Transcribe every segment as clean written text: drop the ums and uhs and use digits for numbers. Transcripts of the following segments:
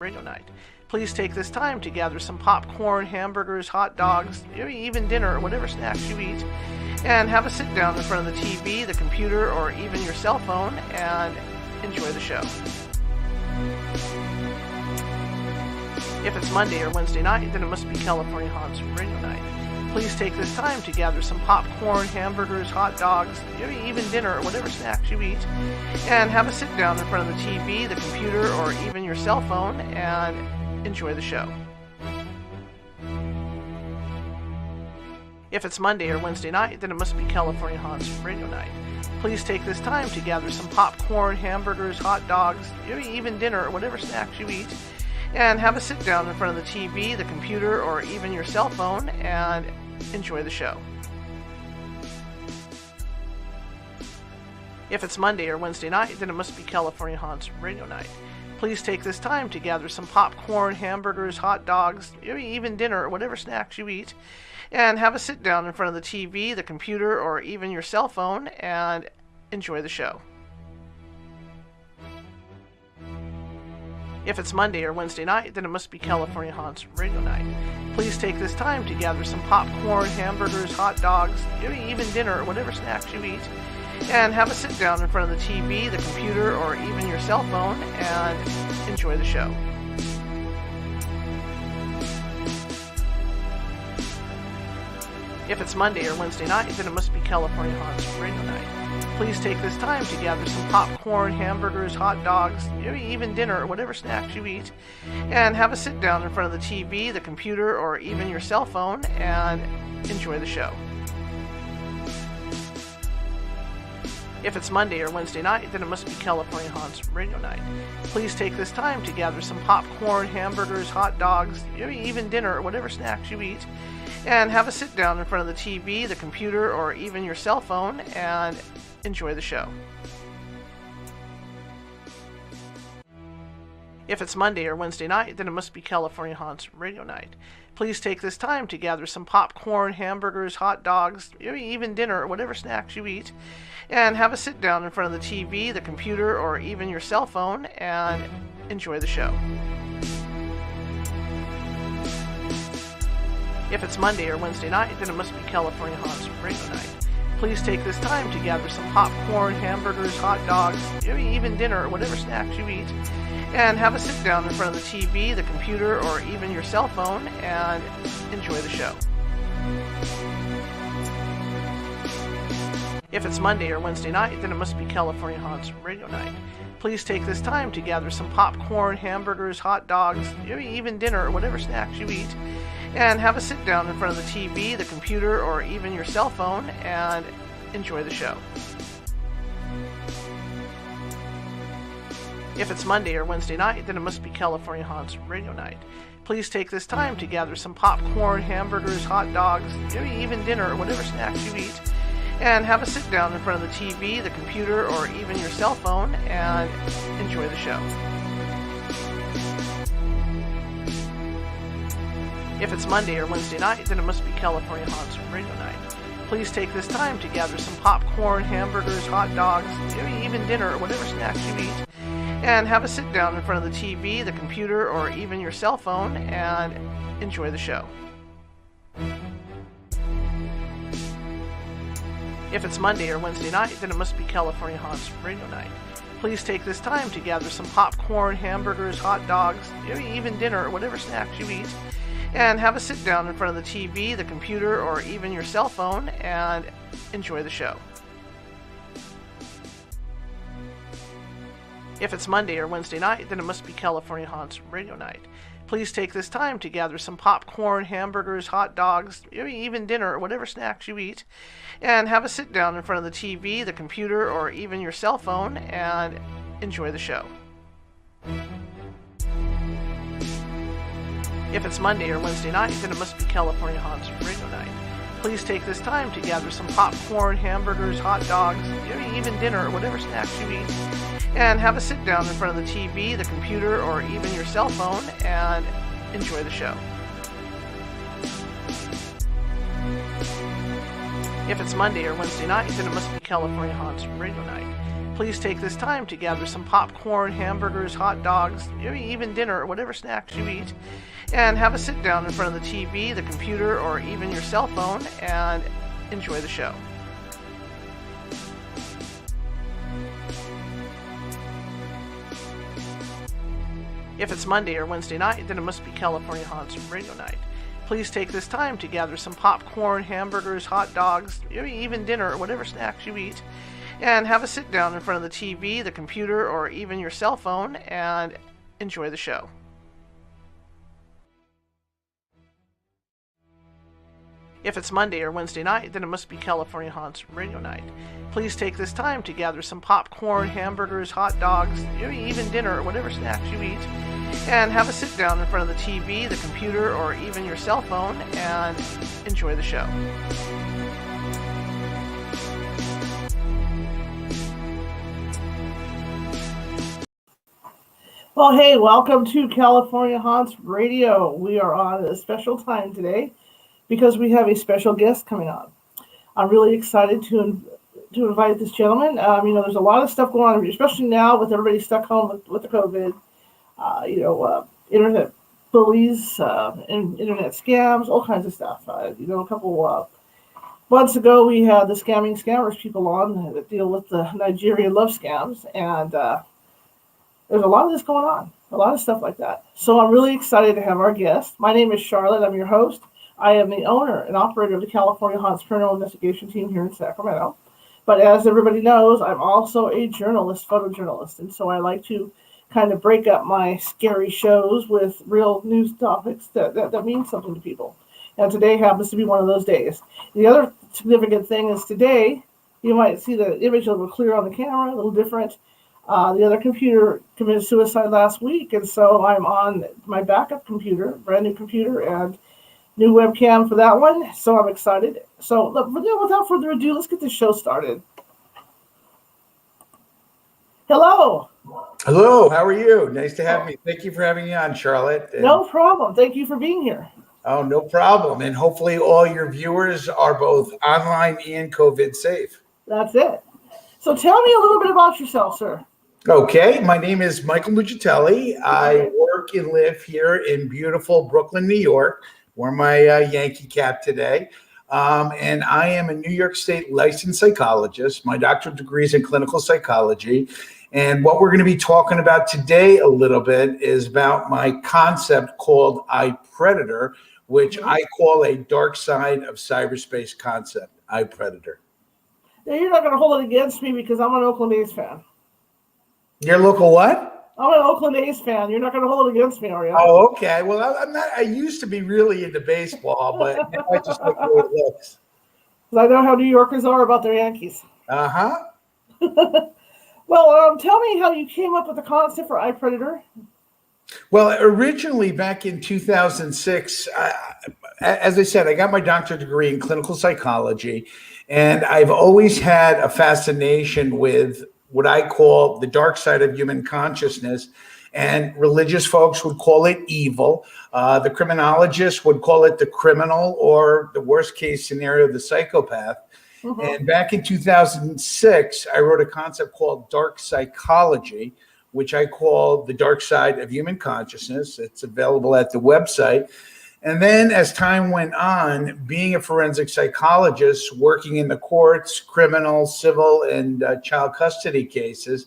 radio night. Please take this time to gather some popcorn, hamburgers, hot dogs, maybe even dinner or whatever snacks you eat, and have a sit down in front of the TV, the computer, or even your cell phone and enjoy the show. If it's Monday or Wednesday night, then it must be California Haunts radio night. Please take this time to gather some popcorn, hamburgers, hot dogs, maybe even dinner or whatever snacks you eat, and have a sit down in front of the TV, the computer, or even your cell phone and enjoy the show. If it's Monday or Wednesday night, then it must be California Haunts radio night. Please take this time to gather some popcorn, hamburgers, hot dogs, maybe even dinner or whatever snacks you eat, and have a sit down in front of the TV, the computer, or even your cell phone and enjoy the show. If it's Monday or Wednesday night, then it must be California Haunts radio night. Please take this time to gather some popcorn, hamburgers, hot dogs, maybe even dinner or whatever snacks you eat, and have a sit down in front of the TV, the computer, or even your cell phone and enjoy the show. If it's Monday or Wednesday night, then it must be California Haunts radio night. Please take this time to gather some popcorn, hamburgers, hot dogs, maybe even dinner or whatever snacks you eat, and have a sit down in front of the TV, the computer, or even your cell phone and enjoy the show. If it's Monday or Wednesday night, then it must be California Haunts radio night. Please take this time to gather some popcorn, hamburgers, hot dogs, maybe even dinner or whatever snacks you eat, and have a sit down in front of the TV, the computer, or even your cell phone and enjoy the show. If it's Monday or Wednesday night, then it must be California Haunts radio night. Please take this time to gather some popcorn, hamburgers, hot dogs, maybe even dinner or whatever snacks you eat, and have a sit down in front of the TV, the computer, or even your cell phone and enjoy the show. If it's Monday or Wednesday night, then it must be California Haunts radio night. Please take this time to gather some popcorn, hamburgers, hot dogs, maybe even dinner or whatever snacks you eat, and have a sit down in front of the TV, the computer, or even your cell phone and enjoy the show. If it's Monday or Wednesday night, then it must be California Haunts radio night. Please take this time to gather some popcorn, hamburgers, hot dogs, maybe even dinner or whatever snacks you eat, and have a sit down in front of the TV, the computer, or even your cell phone and enjoy the show. If it's Monday or Wednesday night, then it must be California Haunts radio night. Please take this time to gather some popcorn, hamburgers, hot dogs, maybe even dinner or whatever snacks you eat, and have a sit down in front of the TV, the computer, or even your cell phone and enjoy the show. If it's Monday or Wednesday night, then it must be California Haunts radio night. Please take this time to gather some popcorn, hamburgers, hot dogs, maybe even dinner or whatever snacks you eat, and have a sit down in front of the TV, the computer, or even your cell phone and enjoy the show. If it's Monday or Wednesday night, then it must be California Haunts radio night. Please take this time to gather some popcorn, hamburgers, hot dogs, maybe even dinner or whatever snacks you eat, and have a sit down in front of the TV, the computer, or even your cell phone and enjoy the show. If it's Monday or Wednesday night, then it must be California Haunts radio night. Please take this time to gather some popcorn, hamburgers, hot dogs, maybe even dinner or whatever snacks you eat, and have a sit down in front of the TV, the computer, or even your cell phone and enjoy the show. If it's Monday or Wednesday night, then it must be California Haunts radio night. Please take this time to gather some popcorn, hamburgers, hot dogs, maybe even dinner or whatever snacks you eat, and have a sit down in front of the TV, the computer, or even your cell phone and enjoy the show. If it's Monday or Wednesday night, then it must be California Haunts radio night. Please take this time to gather some popcorn, hamburgers, hot dogs, maybe even dinner or whatever snacks you eat, and have a sit down in front of the TV, the computer, or even your cell phone and enjoy the show. If it's Monday or Wednesday night, then it must be California Haunts radio night. please take this time to gather some popcorn, hamburgers, hot dogs, maybe even dinner or whatever snacks you eat, and have a sit down in front of the TV, the computer, or even your cell phone and enjoy the show. If it's Monday or Wednesday night, then it must be California Haunts Radio Night. Please take this time to gather some popcorn, hamburgers, hot dogs, maybe even dinner or whatever snacks you eat, and have a sit down in front of the TV, the computer, or even your cell phone and enjoy the show. If it's Monday or Wednesday night, then it must be California Haunts Radio Night. Please take this time to gather some popcorn, hamburgers, hot dogs, maybe even dinner or whatever snacks you eat, and have a sit down in front of the TV, the computer, or even your cell phone and enjoy the show. Well, hey, welcome to California Haunts Radio. We are on a special time today because we have a special guest coming on. I'm really excited to invite this gentleman. There's a lot of stuff going on, especially now with everybody stuck home with the COVID. Internet bullies, and internet scams, all kinds of stuff. A couple months ago, we had the scammers people on that deal with the Nigerian love scams, and there's a lot of this going on, a lot of stuff like that. So I'm really excited to have our guest. My name is Charlotte. I'm your host. I am the owner and operator of the California Haunts Criminal Investigation Team here in Sacramento. But as everybody knows, I'm also a journalist, photojournalist, and so I like to kind of break up my scary shows with real news topics that mean something to people. And today happens to be one of those days. The other significant thing is today, you might see the image a little clear on the camera, a little different. The other computer committed suicide last week, and so I'm on my backup computer, brand new computer, and new webcam for that one, so I'm excited. So without further ado, let's get this show started. Hello. Hello, how are you? Nice to have me. Thank you for having me on, Charlotte. No problem. Thank you for being here. Oh, no problem. And hopefully all your viewers are both online and COVID safe. That's it. So tell me a little bit about yourself, sir. Okay, my name is Michael Nuccitelli. I work and live here in beautiful Brooklyn, New York. Wear my Yankee cap today. And I am a New York State licensed psychologist. My doctoral degree is in clinical psychology. And what we're going to be talking about today a little bit is about my concept called iPredator, which I call a dark side of cyberspace concept, iPredator. Now, you're not going to hold it against me because I'm an Oakland A's fan. You're a local what? I'm an Oakland A's fan. You're not going to hold it against me, are you? Oh, okay. Well, I'm not. I used to be really into baseball, but now I just like the way it looks. I know how New Yorkers are about their Yankees. Uh-huh. Well, tell me how you came up with the concept for iPredator. Well, originally back in 2006, as I said, I got my doctorate degree in clinical psychology, and I've always had a fascination with what I call the dark side of human consciousness, and religious folks would call it evil. The criminologists would call it the criminal, or the worst case scenario, the psychopath. Mm-hmm. And back in 2006, I wrote a concept called dark psychology, which I call the dark side of human consciousness. It's available at the website. And then as time went on, being a forensic psychologist, working in the courts, criminal, civil, and child custody cases,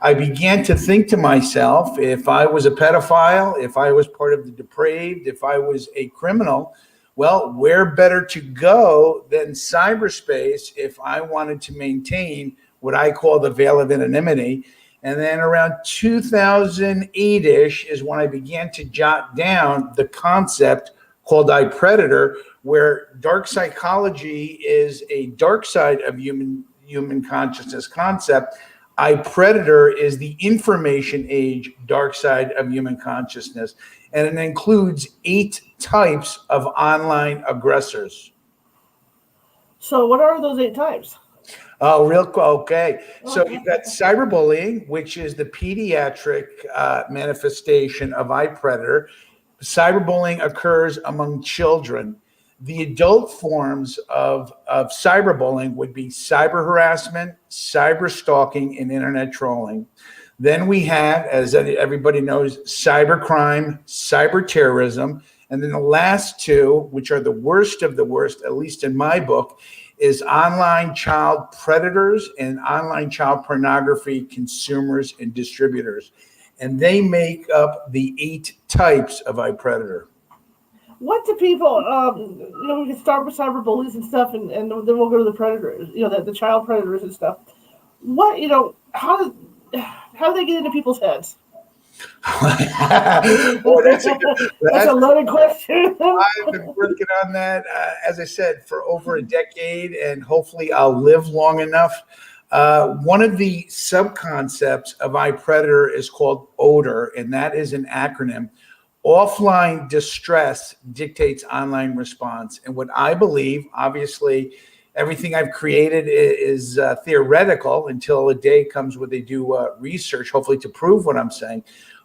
I began to think to myself, if I was a pedophile, if I was part of the depraved, if I was a criminal, well, where better to go than cyberspace if I wanted to maintain what I call the veil of anonymity. And then around 2008-ish is when I began to jot down the concept called iPredator, where dark psychology is a dark side of human consciousness concept. iPredator is the information age dark side of human consciousness, and it includes 8 types of online aggressors. So what are those 8 types? Oh, okay. So you've got cyberbullying, which is the pediatric manifestation of iPredator. Cyberbullying occurs among children. The adult forms of cyberbullying would be cyber harassment, cyber stalking, and internet trolling. Then we have, as everybody knows, cybercrime, cyber terrorism. And then the last two, which are the worst of the worst, at least in my book, is online child predators and online child pornography consumers and distributors. And they make up the 8 types of iPredator. What do people, we can start with cyber bullies and stuff, and then we'll go to the predators, the child predators and stuff. What, how do they get into people's heads? Well, that's a loaded question. I've been working on that, as I said, for over a decade, and hopefully I'll live long enough. One of the sub-concepts of iPredator is called ODER, and that is an acronym. Offline distress dictates online response. And what I believe, obviously, everything I've created is theoretical until a day comes where they do research, hopefully to prove what I'm saying.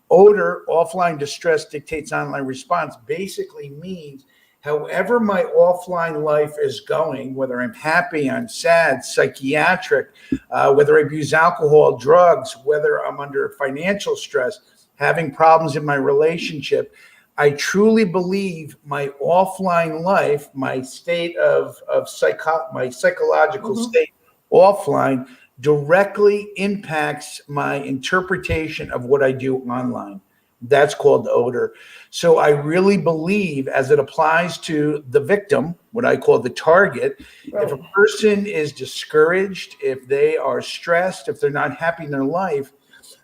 ODER, offline distress dictates online response, basically means however my offline life is going, whether I'm happy, I'm sad, psychiatric, whether I abuse alcohol, drugs, whether I'm under financial stress, having problems in my relationship, I truly believe my offline life, my state my psychological state offline directly impacts my interpretation of what I do online. That's called ODER. So I really believe, as it applies to the victim, what I call the target, if a person is discouraged, if they are stressed, if they're not happy in their life,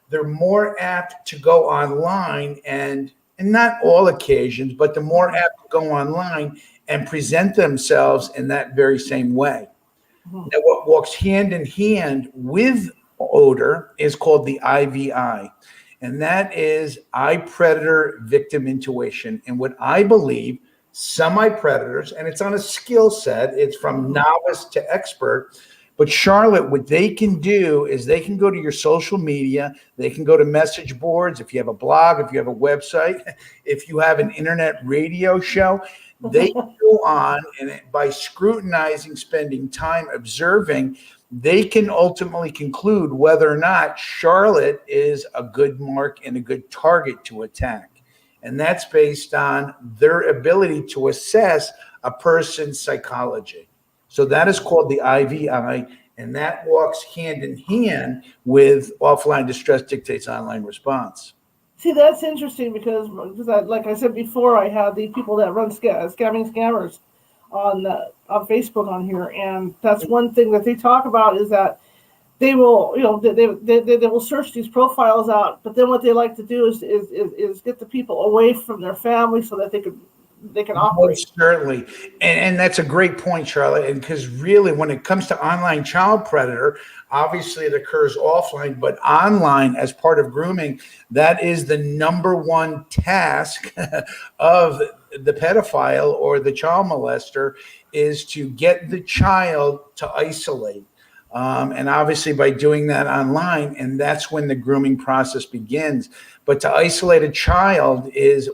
they're more apt to go online and not all occasions, but they're more apt to go online and present themselves in that very same way. Now, what walks hand in hand with ODER is called the IVI, and that is iPredator victim intuition. And what I believe, some iPredators, and it's on a skill set, it's from novice to expert. But Charlotte, what they can do is they can go to your social media, they can go to message boards, if you have a blog, if you have a website, if you have an internet radio show, they can go on, and by scrutinizing, spending time observing, they can ultimately conclude whether or not Charlotte is a good mark and a good target to attack. And that's based on their ability to assess a person's psychology. So that is called the IVI, and that walks hand in hand with offline distress dictates online response. See, that's interesting because like I said before, I have the people that run scammers on Facebook on here, and that's one thing that they talk about is that they will, they will search these profiles out, but then what they like to do is get the people away from their family so that they can operate. Most certainly. And that's a great point, Charlotte. And because really, when it comes to online child predator, obviously it occurs offline, but online as part of grooming, that is the number one task of the pedophile or the child molester, is to get the child to isolate. And obviously by doing that online, and that's when the grooming process begins. But to isolate a child is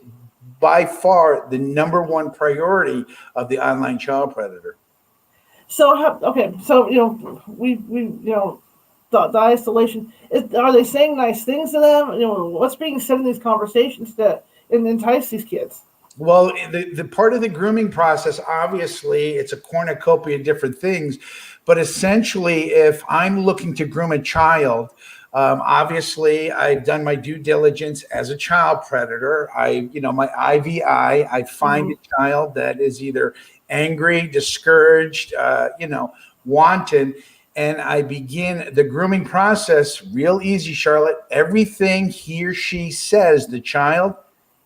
by far the number one priority of the online child predator. So, we the isolation. Are they saying nice things to them? What's being said in these conversations to entice these kids? Well, the part of the grooming process, obviously, it's a cornucopia of different things. But essentially, if I'm looking to groom a child, obviously, I've done my due diligence as a child predator. My IVI, I find a child that is either angry, discouraged, wanted, and I begin the grooming process real easy, Charlotte. Everything he or she says, the child,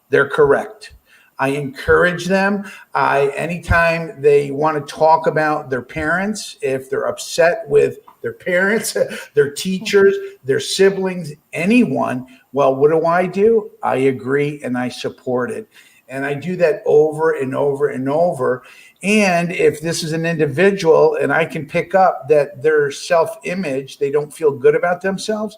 they're correct. I encourage them. Anytime they want to talk about their parents, if they're upset with their parents, their teachers, their siblings, anyone, well, what do? I agree and I support it. And I do that over and over and over. And if this is an individual and I can pick up that their self-image, they don't feel good about themselves,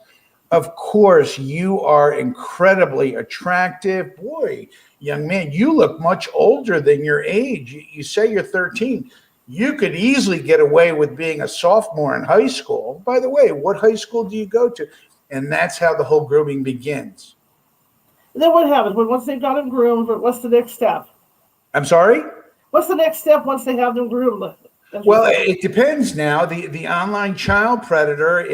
Of course, you are incredibly attractive. Boy, young man, you look much older than your age. You say you're 13. You could easily get away with being a sophomore in high school. By the way, what high school do you go to? And that's how the whole grooming begins. And then what happens? Once they've got them groomed, what's the next step? I'm sorry? What's the next step once they have them groomed? Well, it depends now. The online child predator,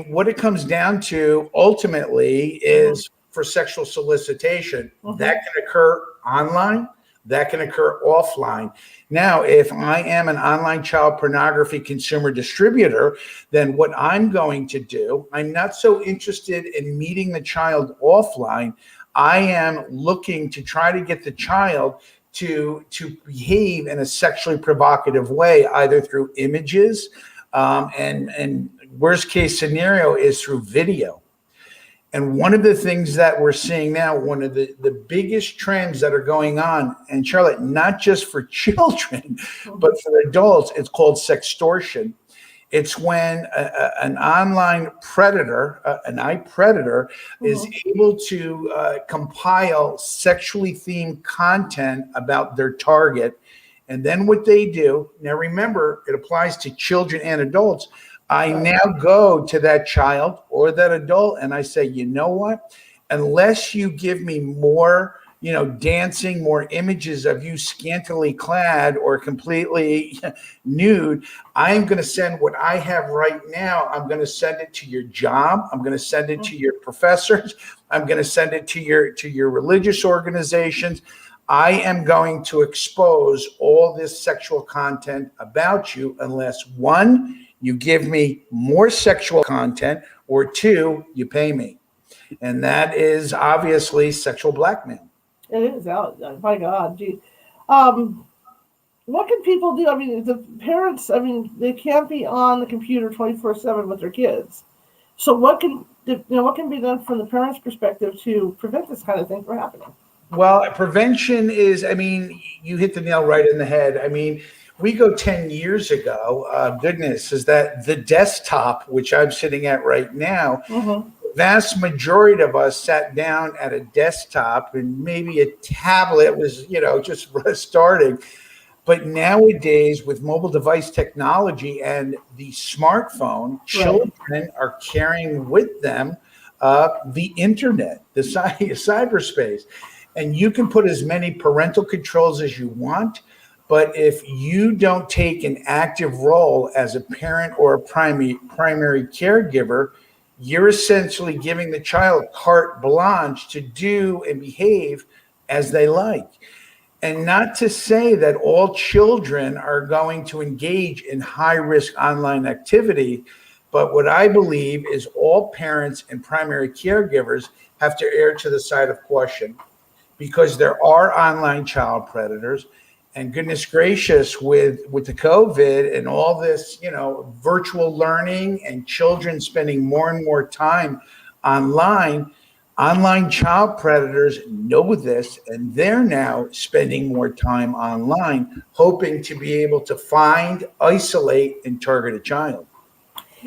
what it comes down to ultimately is for sexual solicitation. That can occur online, that can occur offline. Now, if I am an online child pornography consumer distributor, then what I'm going to do, I'm not so interested in meeting the child offline. I am looking to try to get the child to behave in a sexually provocative way, either through images, and worst case scenario is through video. And one of the things that we're seeing now, one of the biggest trends that are going on, and Charlotte, not just for children, but for adults, it's called sextortion. It's when an online predator, an iPredator, is able to compile sexually themed content about their target. And then what they do, now remember, it applies to children and adults. I now go to that child or that adult and I say, you know what? Unless you give me more, dancing, more images of you scantily clad or completely nude, I'm going to send what I have right now. I'm going to send it to your job. I'm going to send it to your professors. I'm going to send it to your religious organizations. I am going to expose all this sexual content about you unless, one, you give me more sexual content, or two, you pay me. And that is obviously sexual blackmail. It is out. My God, gee. What can people do? I mean, the parents, they can't be on the computer 24/7 with their kids. So what can be done from the parents' perspective to prevent this kind of thing from happening? Well, prevention is, you hit the nail right in the head. We go 10 years ago, is that the desktop, which I'm sitting at right now, vast majority of us sat down at a desktop and maybe a tablet was, just starting. But nowadays, with mobile device technology and the smartphone, children are carrying with them the internet, the cyberspace. And you can put as many parental controls as you want. But if you don't take an active role as a parent or a primary caregiver, you're essentially giving the child carte blanche to do and behave as they like. And not to say that all children are going to engage in high-risk online activity, but what I believe is all parents and primary caregivers have to err to the side of caution, because there are online child predators. And goodness gracious, with the COVID and all this, virtual learning and children spending more and more time online child predators know this, and they're now spending more time online, hoping to be able to find, isolate, and target a child.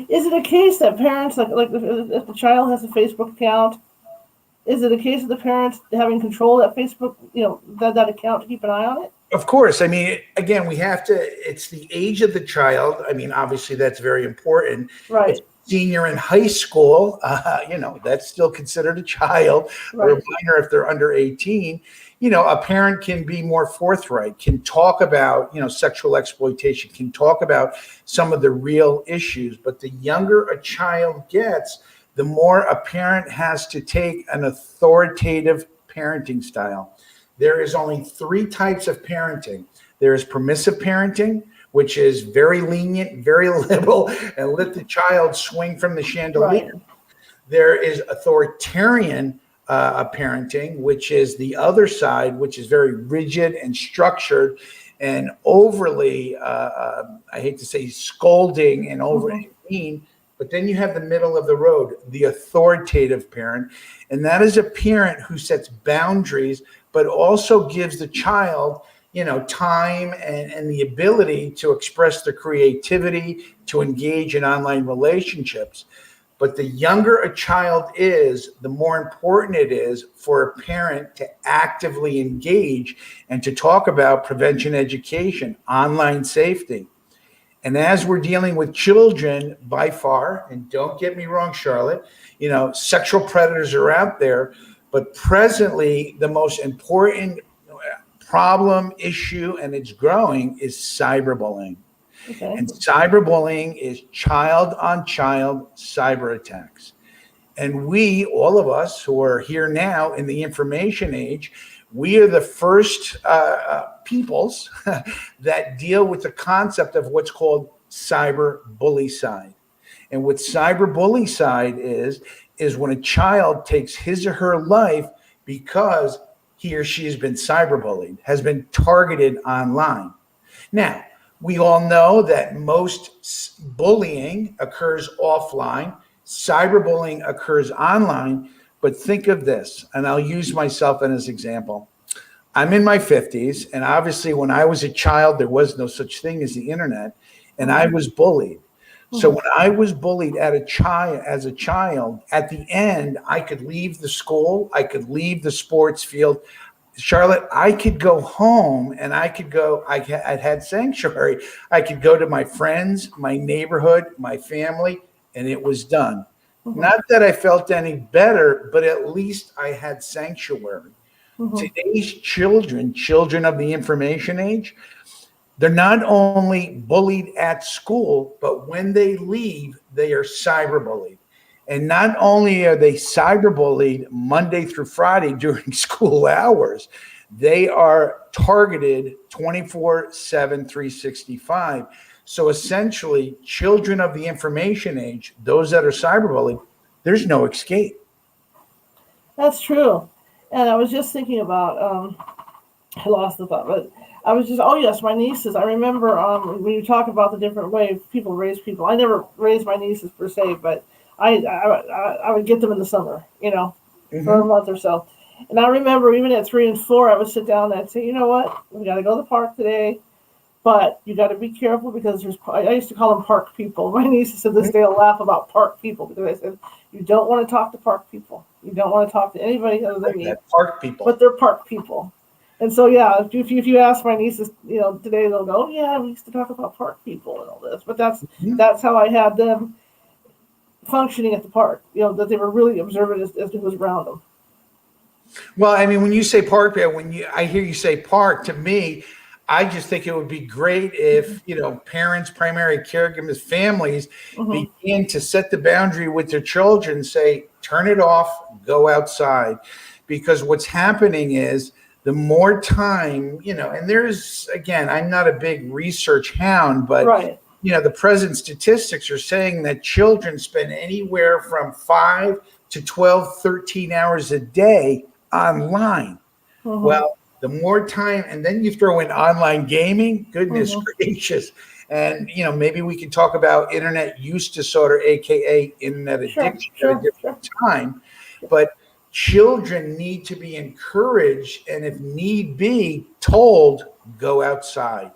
Is it a case that parents, like if the child has a Facebook account, is it a case of the parents having control of that Facebook, that account to keep an eye on it? Of course. Again, we have to, it's the age of the child. Obviously that's very important. Right. If senior in high school, that's still considered a child, or a minor if they're under 18. A parent can be more forthright, can talk about, sexual exploitation, can talk about some of the real issues. But the younger a child gets, the more a parent has to take an authoritative parenting style. There is only 3 types of parenting. There is permissive parenting, which is very lenient, very liberal, and let the child swing from the chandelier. Right. There is authoritarian parenting, which is the other side, which is very rigid and structured and overly, I hate to say scolding and overly mean. But then you have the middle of the road, the authoritative parent. And that is a parent who sets boundaries, but also gives the child, time and the ability to express their creativity, to engage in online relationships. But the younger a child is, the more important it is for a parent to actively engage and to talk about prevention education, online safety. And as we're dealing with children, by far, and don't get me wrong, Charlotte, sexual predators are out there, but presently the most important problem, issue, and it's growing, is cyberbullying. Okay. And cyberbullying is child-on-child cyber attacks. And we, all of us who are here now in the information age, we are the first peoples that deal with the concept of what's called cyberbullycide. And what cyberbullycide is when a child takes his or her life because he or she has been cyberbullied, has been targeted online. Now, we all know that most bullying occurs offline. Cyberbullying occurs online. But think of this, and I'll use myself as an example. I'm in my 50s, and obviously when I was a child, there was no such thing as the internet, and I was bullied. So when I was bullied as a child, at the end, I could leave the school, I could leave the sports field. Charlotte, I could go home and I had sanctuary. I could go to my friends, my neighborhood, my family, and it was done. Not that I felt any better, but at least I had sanctuary. Today's children of the information age, they're not only bullied at school, but when they leave, they are cyberbullied. And not only are they cyberbullied Monday through Friday during school hours, they are targeted 24/7, 365. So essentially, children of the information age, those that are cyberbullied, there's no escape. That's true. And I was just thinking about, I lost the thought, but I was just, oh yes, my nieces. I remember when you talk about the different way people raise people. I never raised my nieces per se, but I would get them in the summer, for a month or so. And I remember even at 3 and 4, I would sit down and I'd say, you know what, we got to go to the park today, but you got to be careful because I used to call them park people. My nieces to this day will laugh about park people because I said, you don't want to talk to park people. You don't want to talk to anybody other than me. Park people. But they're park people. And so, yeah, if you ask my nieces, today they'll go, oh, yeah, we used to talk about park people and all this. But that's how I had them functioning at the park, that they were really observant as to who was around them. Well, I mean, when you say park, I hear you say park, to me, I just think it would be great if, parents, primary caregivers, families begin to set the boundary with their children, say, turn it off, go outside. Because what's happening is the more time, and there's, again, I'm not a big research hound, but right. The present statistics are saying that children spend anywhere from 5 to 12, 13 hours a day online. Well, the more time, and then you throw in online gaming, goodness gracious. And, maybe we can talk about internet use disorder, AKA internet addiction at a different time. But children need to be encouraged and, if need be, told, go outside.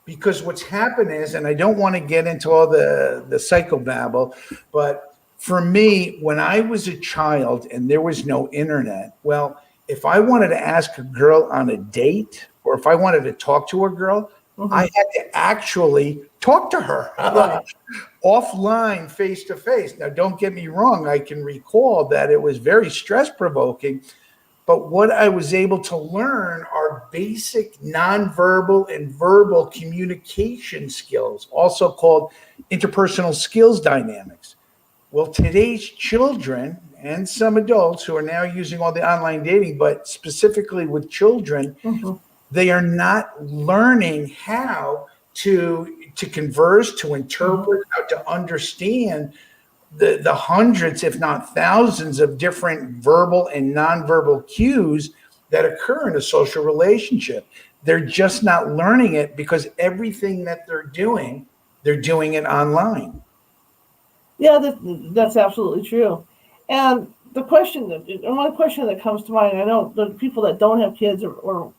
Because what's happened is, and I don't want to get into all the psychobabble, but for me, when I was a child and there was no internet, well, if I wanted to ask a girl on a date or if I wanted to talk to a girl, I had to actually talk to her offline, face to face. Now, don't get me wrong. I can recall that it was very stress provoking. But what I was able to learn are basic nonverbal and verbal communication skills, also called interpersonal skills dynamics. Well, today's children and some adults who are now using all the online dating, but specifically with children, they are not learning how to converse, to interpret, how to understand the hundreds, if not thousands, of different verbal and nonverbal cues that occur in a social relationship. They're just not learning it because everything that they're doing it online. Yeah, that's absolutely true. And one question that comes to mind, I know the people that don't have kids or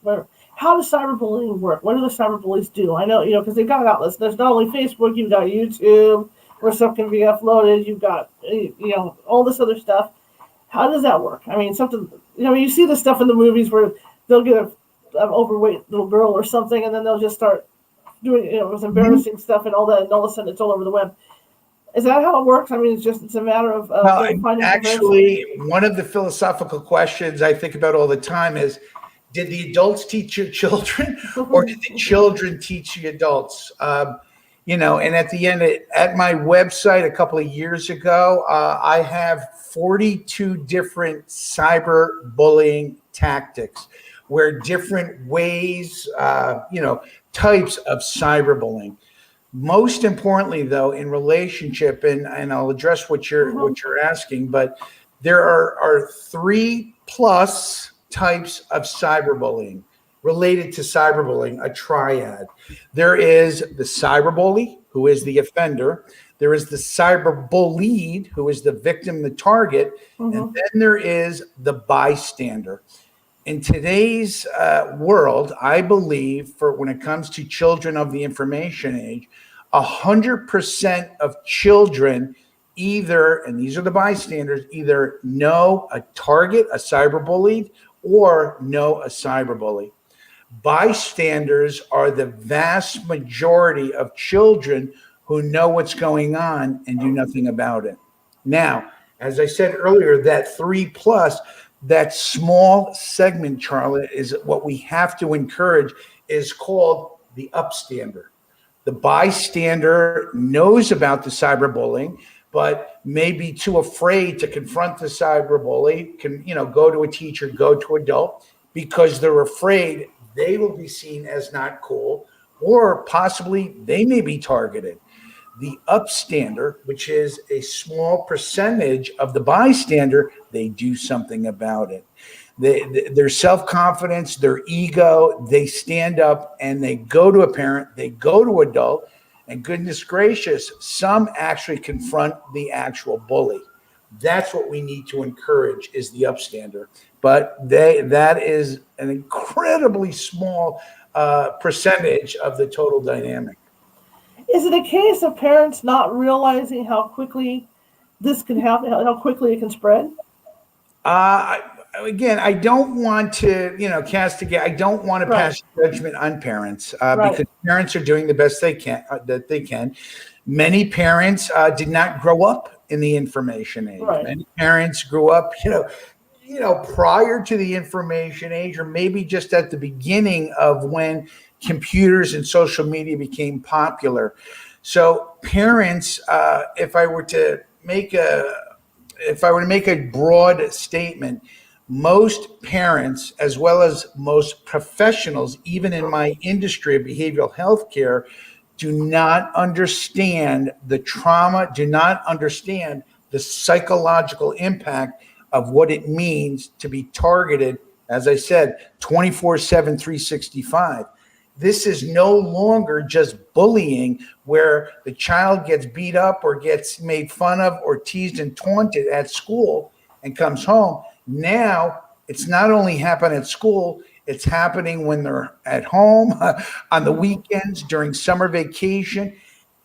how does cyberbullying work? What do the cyberbullies do? I know, because they've got outlets. There's not only Facebook, you've got YouTube, where stuff can be uploaded. You've got, all this other stuff. How does that work? I mean, something, you see the stuff in the movies where they'll get an overweight little girl or something, and then they'll just start doing, this embarrassing stuff and all that, and all of a sudden it's all over the web. Is that how it works? I mean, it's a matter of finding actually, one of the philosophical questions I think about all the time is, did the adults teach your children, or did the children teach the adults? And at the end, at my website a couple of years ago, I have 42 different cyberbullying tactics, where different ways, types of cyberbullying. Most importantly, though, in relationship, and I'll address what you're asking, but there are 3+ types of cyberbullying related to cyberbullying, a triad. There is the cyberbully, who is the offender. There is the cyberbullied, who is the victim, the target, and then there is the bystander. In today's world, I believe, for when it comes to children of the information age, 100% of children either, and these are the bystanders, either know a target, a cyberbullied, or know a cyberbully. Bystanders are the vast majority of children who know what's going on and do nothing about it. Now, as I said earlier, that 3+, that small segment, Charlotte, is what we have to encourage, is called the upstander. The bystander knows about the cyberbullying, but may be too afraid to confront the cyberbully, can go to a teacher, go to adult, because they're afraid they will be seen as not cool, or possibly they may be targeted. The upstander, which is a small percentage of the bystander, they do something about it. Their self-confidence, their ego, they stand up and they go to a parent, they go to adult, and goodness gracious, some actually confront the actual bully. That's what we need to encourage, is the upstander. But that is an incredibly small percentage of the total dynamic. Is it a case of parents not realizing how quickly this can happen, how quickly it can spread? Again, I don't want to, castigate. I don't want to pass judgment on parents because parents are doing the best they can. That they can. Many parents did not grow up in the information age. Right. Many parents grew up, prior to the information age, or maybe just at the beginning of when computers and social media became popular. So parents, if I were to make a broad statement, most parents, as well as most professionals, even in my industry of behavioral health care, do not understand the trauma, do not understand the psychological impact of what it means to be targeted, as I said, 24/7, 365. This is no longer just bullying where the child gets beat up or gets made fun of or teased and taunted at school and comes home. Now it's not only happening at school, it's happening when they're at home, on the weekends, during summer vacation.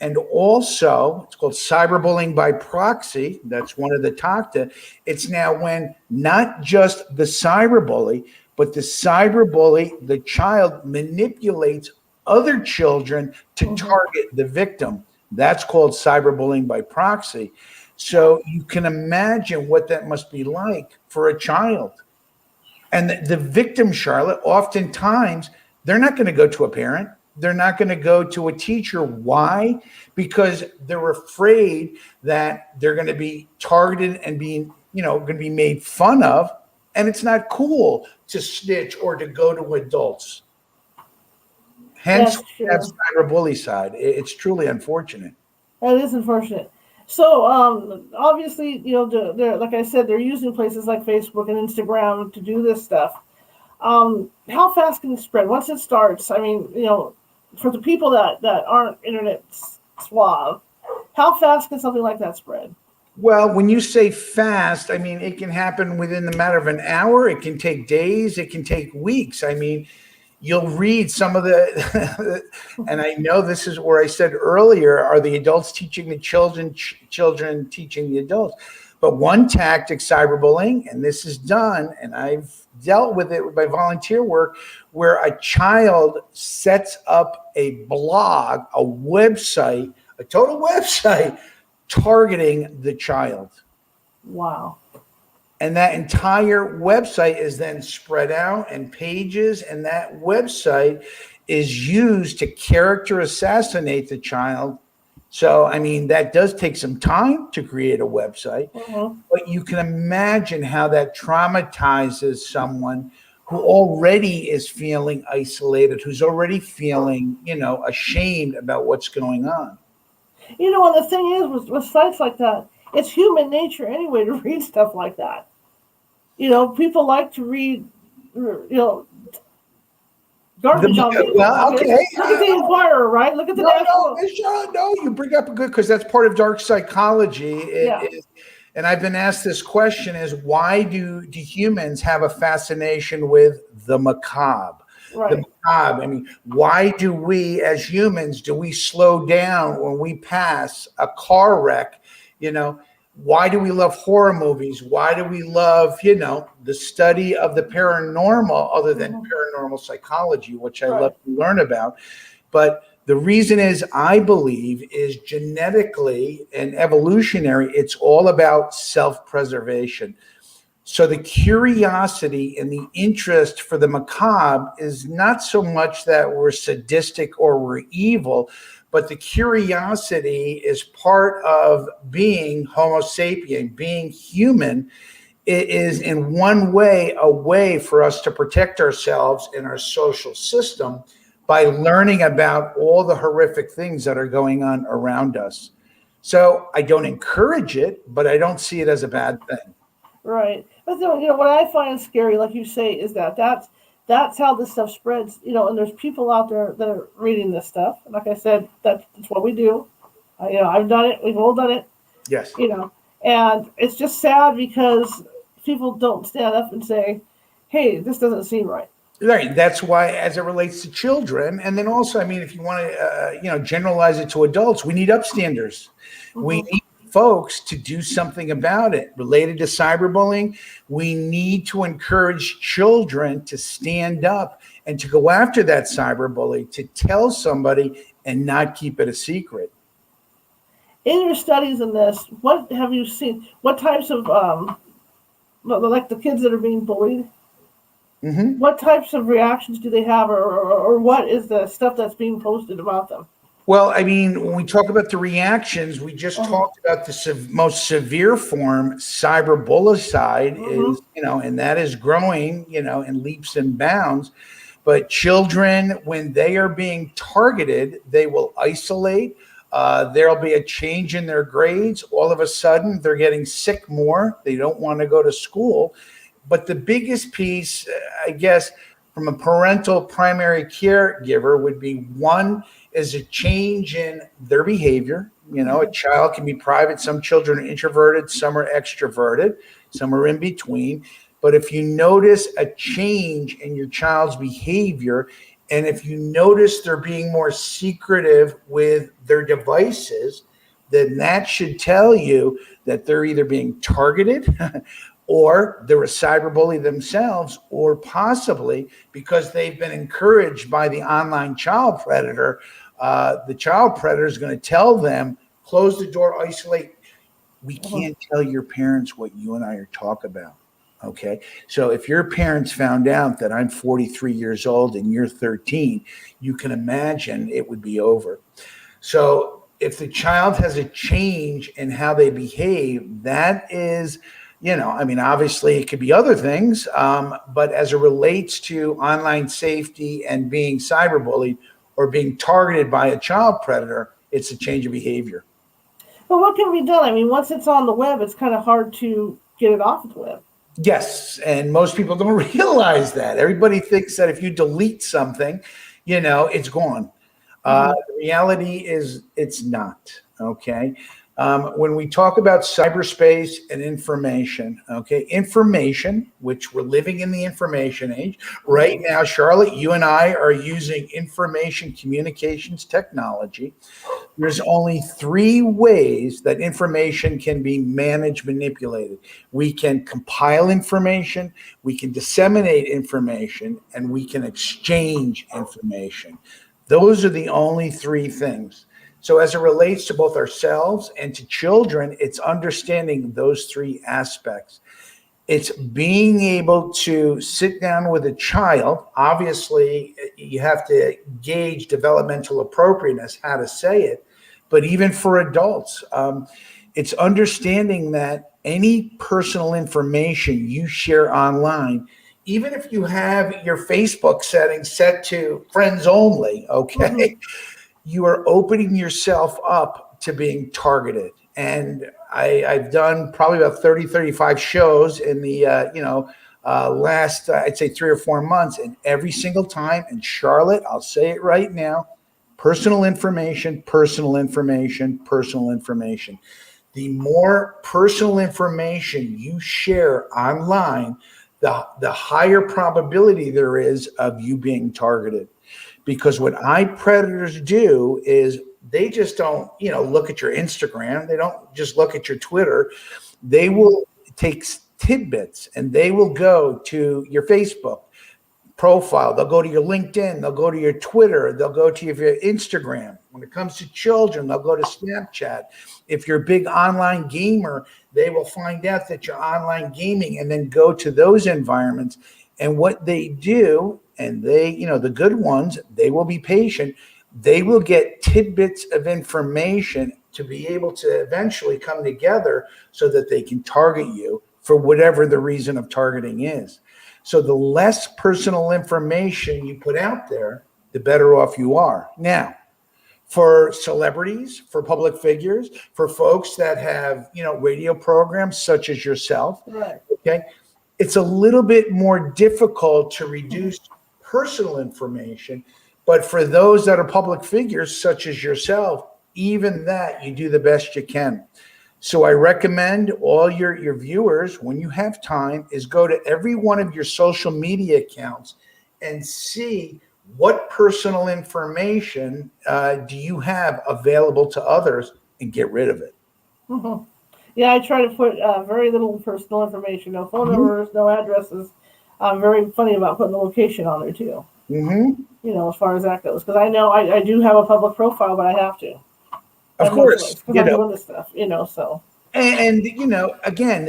And also, it's called cyberbullying by proxy. That's one of the TACTA. It's now when not just the cyberbully, but the cyberbully, the child, manipulates other children to target the victim. That's called cyberbullying by proxy. So you can imagine what that must be like for a child. And the victim, Charlotte, oftentimes, they're not going to go to a parent. They're not going to go to a teacher. Why? Because they're afraid that they're going to be targeted and being, going to be made fun of. And it's not cool to snitch or to go to adults. Hence, that's cyberbully side. It's truly unfortunate. That is unfortunate. So obviously, like I said, they're using places like Facebook and Instagram to do this stuff. How fast can it spread? Once it starts, I mean, for the people that aren't internet suave, how fast can something like that spread? Well, when you say fast, I mean, it can happen within the matter of an hour. It can take days. It can take weeks. I mean, you'll read some of the, and I know this is where I said earlier, are the adults teaching the children, children teaching the adults? But one tactic, cyberbullying, and this is done, and I've dealt with it with my volunteer work, where a child sets up a blog, a website, a total website targeting the child. Wow. And that entire website is then spread out in pages, and that website is used to character assassinate the child. So, I mean, that does take some time to create a website, but you can imagine how that traumatizes someone who already is feeling isolated, who's already feeling, ashamed about what's going on. And the thing is, with sites like that, it's human nature anyway to read stuff like that. People like to read, garbage on Facebook. Well, okay. Look at the Inquirer, right? Look at the No, you bring up a good, because that's part of dark psychology. And I've been asked this question: is why do humans have a fascination with the macabre? Right. The macabre. I mean, why do we, as humans, slow down when we pass a car wreck? Why do we love horror movies? Why do we love, the study of the paranormal, other than paranormal psychology, which I love to learn about? But the reason is, I believe, is genetically and evolutionary. It's all about self-preservation. So the curiosity and the interest for the macabre is not so much that we're sadistic or we're evil, but the curiosity is part of being Homo sapien, being human. It is in one way a way for us to protect ourselves in our social system by learning about all the horrific things that are going on around us. So I don't encourage it, but I don't see it as a bad thing. Right. But what I find scary, like you say, is that's how this stuff spreads, and there's people out there that are reading this stuff. Like I said, that's what we do. I've done it. We've all done it. Yes. And it's just sad because people don't stand up and say, hey, this doesn't seem right. Right. That's why, as it relates to children, and then also, I mean, if you want to, generalize it to adults, we need upstanders. We need folks to do something about it. Related to cyberbullying, we need to encourage children to stand up and to go after that cyberbully, to tell somebody and not keep it a secret. In your studies in this, what have you seen? What types of, like the kids that are being bullied, what types of reactions do they have, or what is the stuff that's being posted about them? Well, I mean, when we talk about the reactions, we just talked about the most severe form, cyberbullicide, is, and that is growing, in leaps and bounds. But children, when they are being targeted, they will isolate. There'll be a change in their grades. All of a sudden, they're getting sick more. They don't want to go to school. But the biggest piece, I guess, from a parental primary caregiver would be, one, is a change in their behavior. A child can be private. Some children are introverted, some are extroverted, some are in between. But if you notice a change in your child's behavior, and if you notice they're being more secretive with their devices, then that should tell you that they're either being targeted or they're a cyberbully themselves, or possibly because they've been encouraged by the online child predator. The child predator is going to tell them, close the door, isolate. We can't tell your parents what you and I are talking about. Okay. So if your parents found out that I'm 43 years old and you're 13, you can imagine it would be over. So if the child has a change in how they behave, that is, obviously it could be other things, but as it relates to online safety and being cyberbullied or being targeted by a child predator, it's a change of behavior. But what can be done? I mean, once it's on the web, it's kind of hard to get it off the web. Yes, and most people don't realize that. Everybody thinks that if you delete something, it's gone. The reality is it's not, okay? When we talk about cyberspace and information, okay, information, which we're living in the information age right now, Charlotte, you and I are using information communications technology. There's only three ways that information can be managed, manipulated. We can compile information, we can disseminate information, and we can exchange information. Those are the only three things. So as it relates to both ourselves and to children, it's understanding those three aspects. It's being able to sit down with a child. Obviously, you have to gauge developmental appropriateness, how to say it. But even for adults, it's understanding that any personal information you share online, even if you have your Facebook settings set to friends only, okay, you are opening yourself up to being targeted. And I've done probably about 30, 35 shows in the, last, I'd say 3 or 4 months. And every single time, and Charlotte, I'll say it right now, personal information, personal information, personal information. The more personal information you share online, the higher probability there is of you being targeted. Because what iPredators do is they just don't, look at your Instagram. They don't just look at your Twitter. They will take tidbits and they will go to your Facebook profile. They'll go to your LinkedIn. They'll go to your Twitter. They'll go to your Instagram. When it comes to children, they'll go to Snapchat. If you're a big online gamer, they will find out that you're online gaming and then go to those environments. And what they do, and they, the good ones, they will be patient. They will get tidbits of information to be able to eventually come together so that they can target you for whatever the reason of targeting is. So the less personal information you put out there, the better off you are. Now, for celebrities, for public figures, for folks that have, radio programs such as yourself, Right. Okay, it's a little bit more difficult to reduce personal information. But for those that are public figures such as yourself, even that, you do the best you can. So I recommend all your viewers, when you have time, is go to every one of your social media accounts and see what personal information do you have available to others and get rid of it. Mm-hmm. Yeah, I try to put very little personal information, no phone numbers, no addresses. I'm very funny about putting the location on there too. As far as that goes, because I know I do have a public profile, but I have to. Of course, because I'm doing this stuff, so. And again,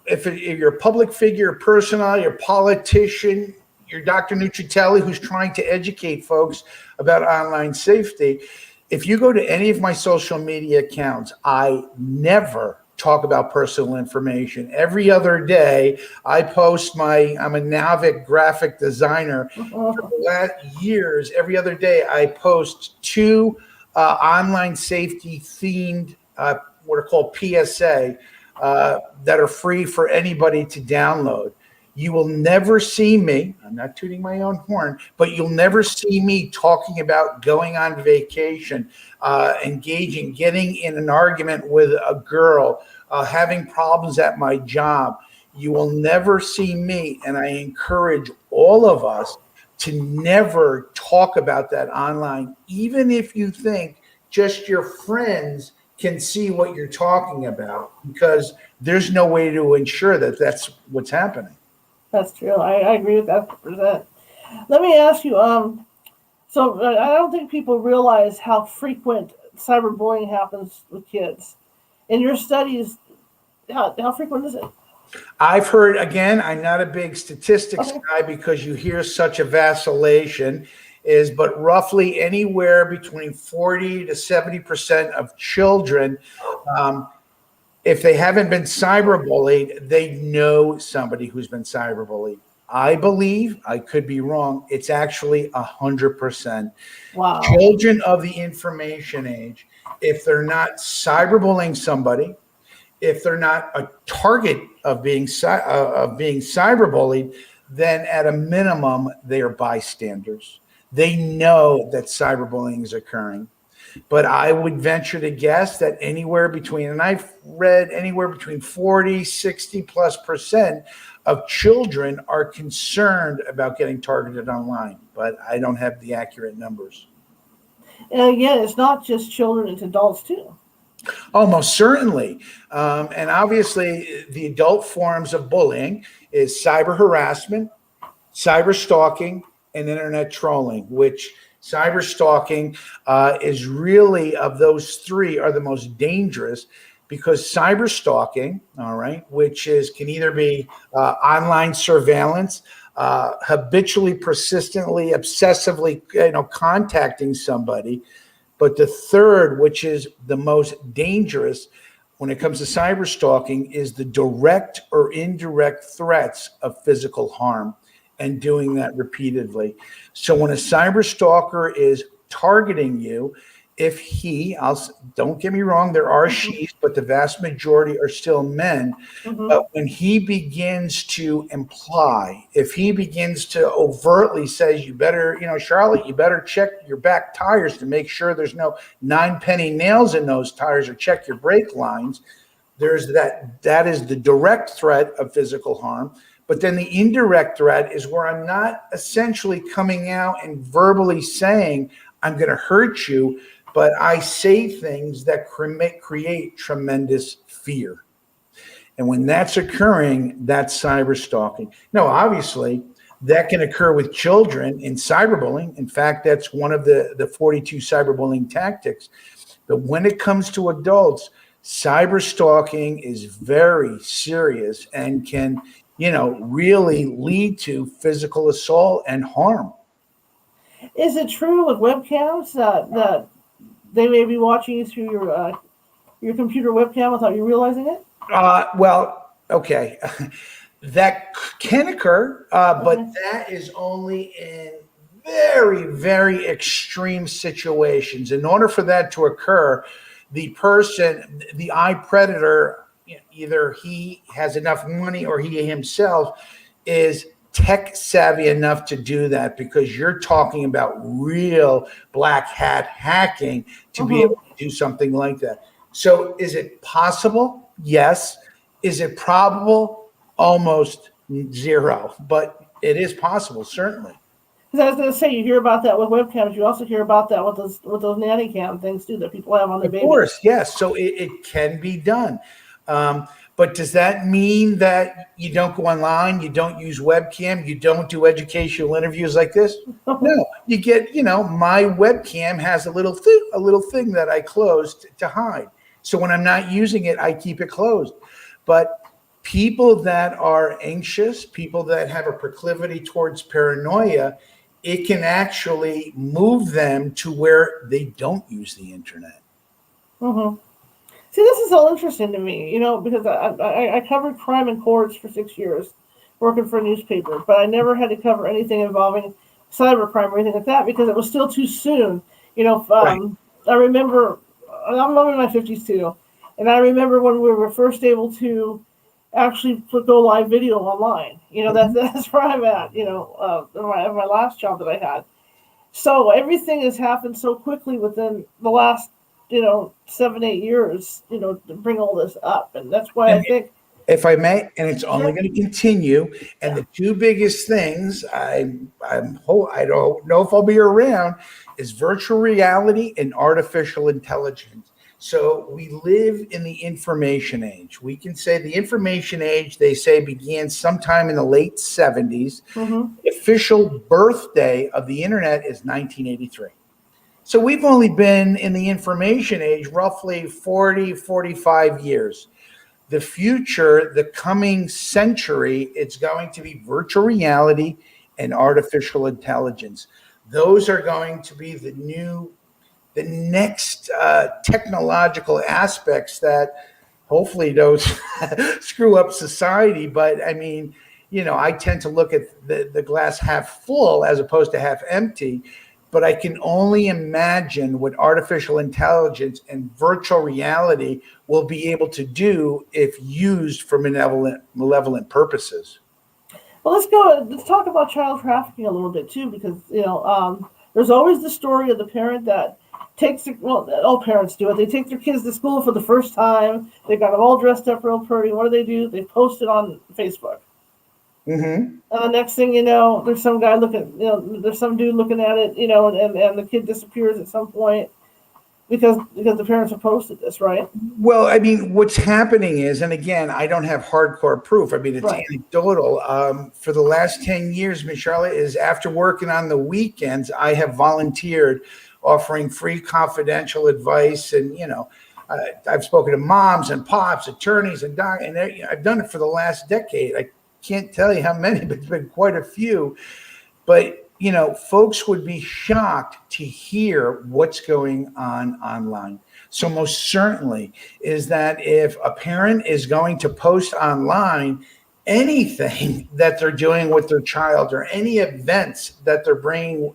if you're a public figure, personality, or politician, you're Dr. Nuccitelli, who's trying to educate folks about online safety. If you go to any of my social media accounts, I never talk about personal information. Every other day, I post I'm a Navic graphic designer. For the last years, every other day, I post 2 online safety themed, what are called PSA, that are free for anybody to download. You will never see me, I'm not tooting my own horn, but you'll never see me talking about going on vacation, engaging, getting in an argument with a girl, having problems at my job. You will never see me, and I encourage all of us to never talk about that online, even if you think just your friends can see what you're talking about, because there's no way to ensure that that's what's happening. That's true. I agree with that 100%. Let me ask you, so I don't think people realize how frequent cyberbullying happens with kids. In your studies, how frequent is it? I've heard, again, I'm not a big statistics guy because you hear such a vacillation, but roughly anywhere between 40 to 70% of children, if they haven't been cyberbullied, they know somebody who's been cyberbullied. I believe, I could be wrong, it's actually 100%. Wow. Children of the information age, if they're not cyberbullying somebody, if they're not a target of being cyberbullied, then at a minimum, they are bystanders. They know that cyberbullying is occurring. but I would venture to guess that anywhere between, and I've read anywhere between 40, 60+% of children are concerned about getting targeted online, but I don't have the accurate numbers. And again, it's not just children, it's adults too. Almost certainly. And obviously, the adult forms of bullying is cyber harassment, cyber stalking, and internet trolling, which cyber stalking is really, of those three, are the most dangerous, because cyber stalking, all right, which can either be online surveillance, habitually, persistently, obsessively, contacting somebody. But the third, which is the most dangerous when it comes to cyber stalking, is the direct or indirect threats of physical harm, and doing that repeatedly. So when a cyber stalker is targeting you, if don't get me wrong, there are she's, but the vast majority are still men. But when he begins to imply, if he begins to overtly says, you better, Charlotte, you better check your back tires to make sure there's no 9-penny nails in those tires, or check your brake lines, there's that is the direct threat of physical harm. But then the indirect threat is where I'm not essentially coming out and verbally saying, I'm going to hurt you, but I say things that create tremendous fear. And when that's occurring, that's cyber stalking. Now, obviously, that can occur with children in cyberbullying. In fact, that's one of the 42 cyberbullying tactics. But when it comes to adults, cyber stalking is very serious and can, really lead to physical assault and harm. Is it true with webcams that they may be watching you through your computer webcam without you realizing it? Well, okay. That can occur, but that is only in very, very extreme situations. In order for that to occur, the iPredator, either he has enough money or he himself is tech savvy enough to do that, because you're talking about real black hat hacking to be able to do something like that. So is it possible? Yes. Is it probable? Almost zero, but it is possible, certainly. Because I was going to say, you hear about that with webcams. You also hear about that with those nanny cam things too that people have on their babies. Of course, yes. So it can be done. But does that mean that you don't go online, you don't use webcam, you don't do educational interviews like this? No, you get, my webcam has a little thing that I closed to hide. So when I'm not using it, I keep it closed. But people that are anxious, people that have a proclivity towards paranoia, it can actually move them to where they don't use the internet. See, this is all interesting to me, because I covered crime in courts for 6 years, working for a newspaper, but I never had to cover anything involving cybercrime or anything like that because it was still too soon. Right. I remember, I'm in my 50s too, and I remember when we were first able to actually go live video online. That's where I'm at, in my last job that I had. So everything has happened so quickly within the last 7-8 years, to bring all this up. And that's why I think, if I may, and it's only going to continue. And the two biggest things I don't know if I'll be around is virtual reality and artificial intelligence. So we live in the information age. We can say the information age, they say, began sometime in the late 70s. The official birthday of the internet is 1983. So we've only been in the information age roughly 40, 45 years. The future, the coming century, it's going to be virtual reality and artificial intelligence. Those are going to be the next technological aspects that hopefully don't screw up society. But I mean, I tend to look at the glass half full as opposed to half empty. But I can only imagine what artificial intelligence and virtual reality will be able to do if used for malevolent purposes. Well, let's talk about child trafficking a little bit too, because there's always the story of the parent that takes their, well, all parents do it. They take their kids to school for the first time. They got them all dressed up real pretty. What do? They post it on Facebook. Mm-hmm. And the next thing you know, there's some guy looking, there's some dude looking at it, and the kid disappears at some point because the parents have posted this, right? Well, I mean, what's happening is, and again, I don't have hardcore proof. I mean, it's Right. anecdotal. For the last 10 years, Ms. Charlotte, is after working on the weekends, I have volunteered offering free confidential advice. And, I've spoken to moms and pops, attorneys, and I've done it for the last decade. I can't tell you how many, but it's been quite a few. But folks would be shocked to hear what's going on online. So most certainly is that if a parent is going to post online anything that they're doing with their child or any events that they're bringing,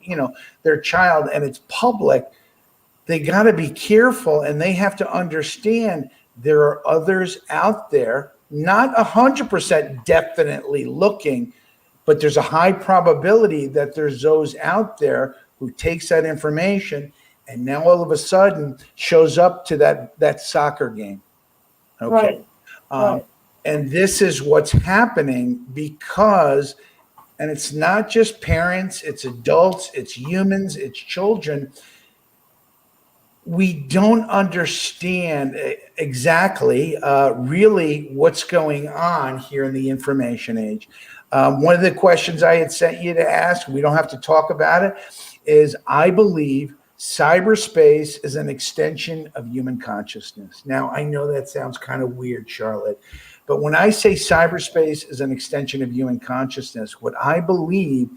their child, and it's public, they got to be careful, and they have to understand there are others out there, not 100% definitely looking, but there's a high probability that there's those out there who takes that information and now all of a sudden shows up to that soccer game. Okay. Right. And this is what's happening because, and it's not just parents, it's adults, it's humans, it's children. We don't understand exactly really what's going on here in the information age. One of the questions I had sent you to ask, we don't have to talk about it, is I believe cyberspace is an extension of human consciousness. Now, I know that sounds kind of weird, Charlotte, but when I say cyberspace is an extension of human consciousness, what I believe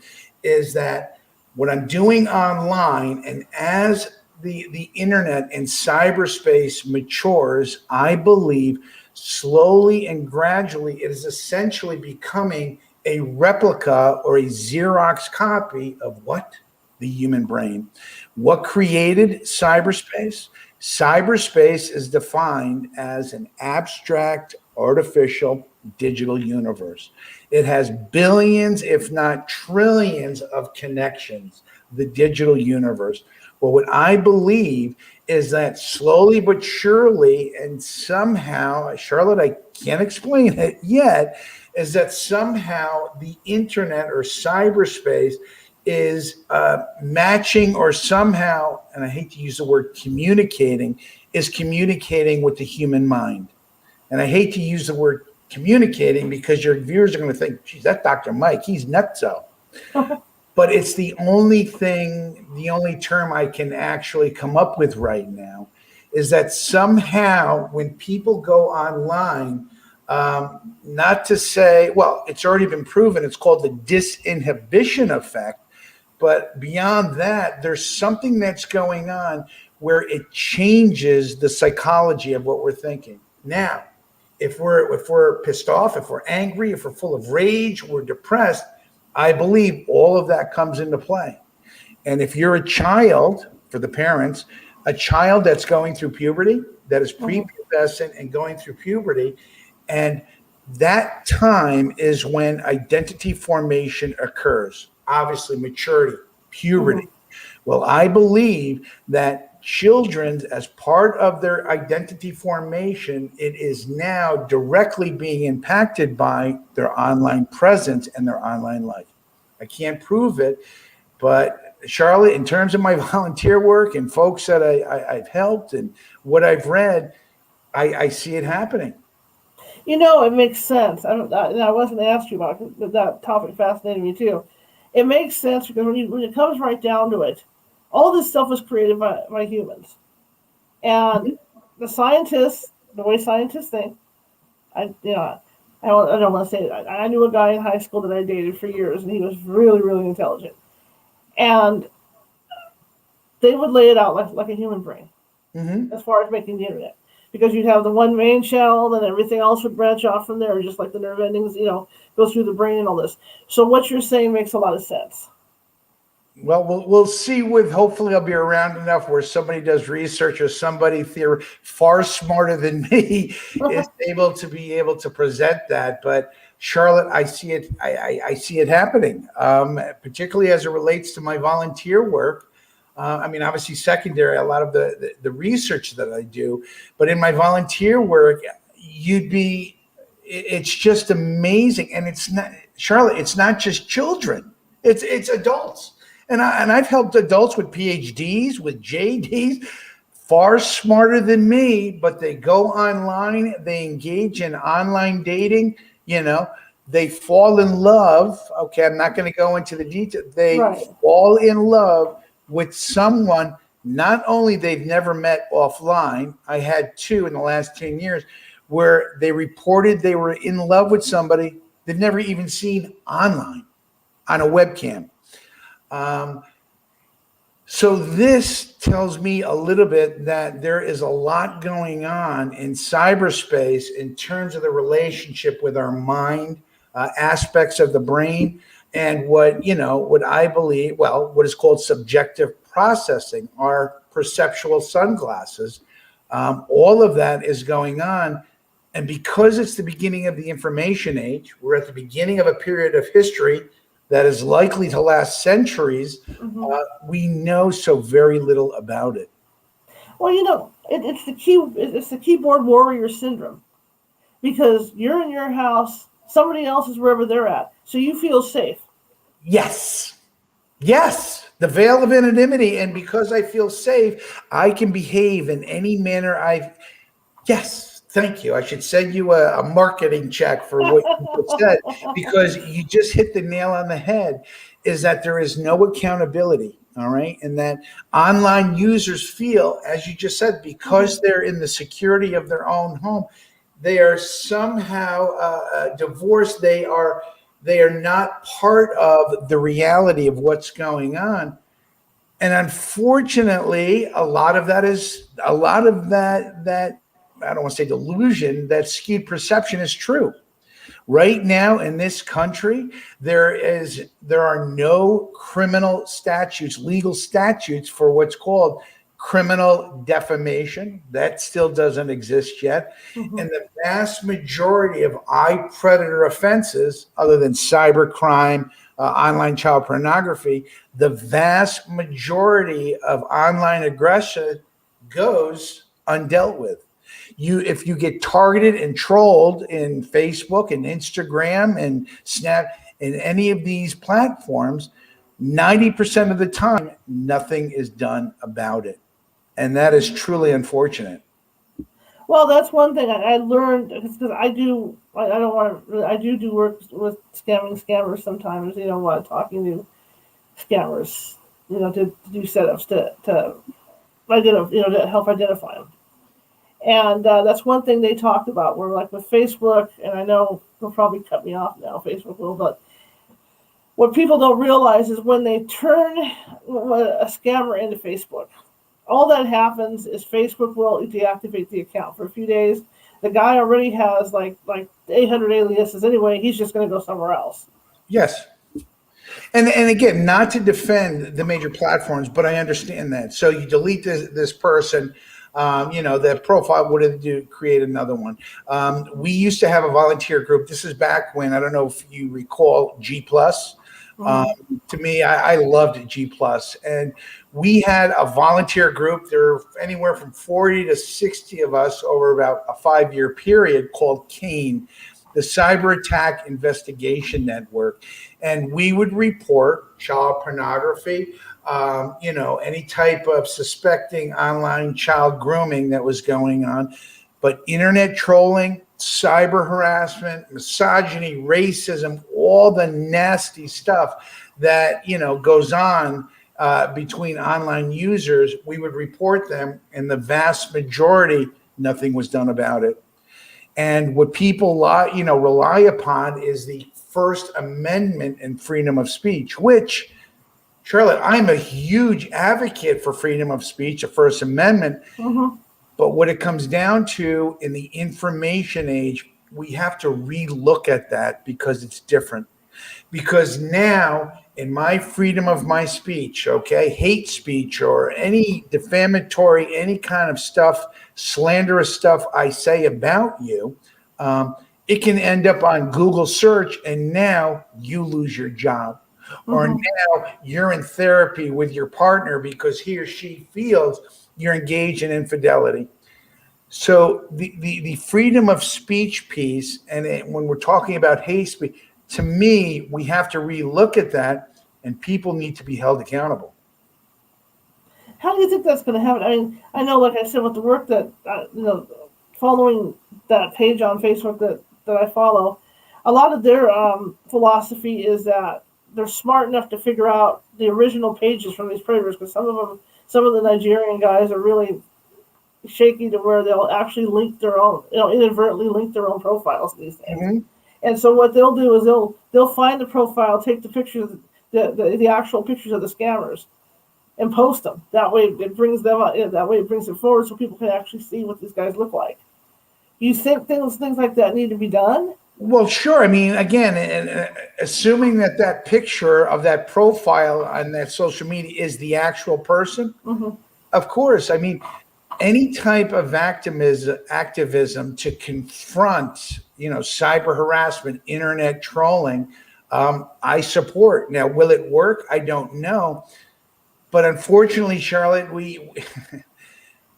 is that what I'm doing online, and as the internet and cyberspace matures, I believe slowly and gradually it is essentially becoming a replica or a Xerox copy of what? The human brain. What created cyberspace? Cyberspace is defined as an abstract, artificial, digital universe. It has billions, if not trillions, of connections, the digital universe. Well, what I believe is that slowly but surely, and somehow, Charlotte, I can't explain it yet, is that somehow the internet or cyberspace is matching, or somehow, and I hate to use the word communicating, is communicating with the human mind. And I hate to use the word communicating because your viewers are going to think, geez, that Dr. Mike, he's nutso. But it's the only term I can actually come up with right now is that somehow when people go online, not to say, well, it's already been proven, it's called the disinhibition effect. But beyond that, there's something that's going on where it changes the psychology of what we're thinking. Now, if we're pissed off, if we're angry, if we're full of rage, we're depressed, I believe all of that comes into play. And if you're a child, for the parents, a child that's going through puberty, that is prepubescent and going through puberty, and that time is when identity formation occurs. Obviously, maturity, puberty. Well, I believe that children, as part of their identity formation, it is now directly being impacted by their online presence and their online life. I can't prove it, but Charlotte, in terms of my volunteer work and folks that I've helped and what I've read, I see it happening. It makes sense. I wasn't asked you about it, but that topic fascinated me too. It makes sense because when it comes right down to it, all this stuff was created by humans. And the scientists, the way scientists think, I don't want to say it. I knew a guy in high school that I dated for years, and he was really, really intelligent. And they would lay it out like a human brain as far as making the internet. Because you'd have the one main channel, and everything else would branch off from there, just like the nerve endings, go through the brain and all this. So what you're saying makes a lot of sense. Well, we'll see. Hopefully I'll be around enough where somebody does research or somebody far smarter than me is able to present that. But Charlotte, I see it. I see it happening, particularly as it relates to my volunteer work. I mean, obviously secondary, a lot of the research that I do, but in my volunteer work, it's just amazing. And it's not, Charlotte, it's not just children, it's adults. And I've helped adults with PhDs, with JDs, far smarter than me, but they go online, they engage in online dating, they fall in love. Okay, I'm not going to go into the detail. They fall in love with someone, not only they've never met offline. I had 2 in the last 10 years where they reported they were in love with somebody they've never even seen online on a webcam. So this tells me a little bit that there is a lot going on in cyberspace in terms of the relationship with our mind, aspects of the brain, and what I believe, what is called subjective processing, our perceptual sunglasses. All of that is going on. And because it's the beginning of the information age, we're at the beginning of a period of history that is likely to last centuries. We know so very little about it. Well, it's the keyboard warrior syndrome, because you're in your house, somebody else is wherever they're at, so you feel safe. Yes, the veil of anonymity, and because I feel safe, I can behave in any manner Yes. Thank you. I should send you a marketing check for what you said, because you just hit the nail on the head, is that there is no accountability. All right. And that online users feel, as you just said, because they're in the security of their own home, they are somehow divorced. They are not part of the reality of what's going on. And unfortunately, a lot of that I don't want to say delusion, that skewed perception is true. Right now in this country, there are no criminal statutes, legal statutes for what's called criminal defamation. That still doesn't exist yet. And the vast majority of iPredator offenses, other than cybercrime, online child pornography, the vast majority of online aggression goes undealt with. If you get targeted and trolled in Facebook and Instagram and Snap and any of these platforms, 90% of the time, nothing is done about it. And that is truly unfortunate. Well, that's one thing I learned, because I do work with scammers sometimes, talking to scammers, to do setups to help identify them. And that's one thing they talked about, where like with Facebook, and I know they'll probably cut me off now, Facebook will, but what people don't realize is when they turn a scammer into Facebook, all that happens is Facebook will deactivate the account for a few days. The guy already has like 800 aliases anyway. He's just going to go somewhere else. Yes. And again, not to defend the major platforms, but I understand that. So you delete this person, the profile would do create another one. We used to have a volunteer group. This is back when, I don't know if you recall, G+. To me, I loved G+. And we had a volunteer group. There were anywhere from 40 to 60 of us over about a 5-year period, called CAIN, the Cyber Attack Investigation Network. And we would report child pornography, any type of suspecting online child grooming that was going on, but internet trolling, cyber harassment, misogyny, racism, all the nasty stuff that, goes on between online users, we would report them, and the vast majority, nothing was done about it. And what people rely upon is the First Amendment and freedom of speech, which, Charlotte, I'm a huge advocate for freedom of speech, a First Amendment. But what it comes down to in the information age, we have to relook at that, because it's different. Because now, in my freedom of my speech, hate speech or any defamatory, any kind of stuff, slanderous stuff I say about you, it can end up on Google search, and now you lose your job. or now you're in therapy with your partner because he or she feels you're engaged in infidelity. So the freedom of speech piece, and when we're talking about hate speech, to me, we have to relook at that, and people need to be held accountable. How do you think that's going to happen? I mean, I know, like I said, with the work that, following that page on Facebook that I follow, a lot of their philosophy is that they're smart enough to figure out the original pages from these predators, because some of the Nigerian guys are really shaky to where they'll actually link their own, inadvertently link their own profiles these days. Mm-hmm. And so what they'll do is they'll find the profile, take the pictures, the actual pictures of the scammers, and post them. That way it brings them up. That way it brings it forward so people can actually see what these guys look like. You think things like that need to be done? Well, sure. I mean, again, assuming that picture of that profile on that social media is the actual person, of course. I mean, any type of activism to confront, cyber harassment, internet trolling, I support. Now, will it work? I don't know. But unfortunately, Charlotte,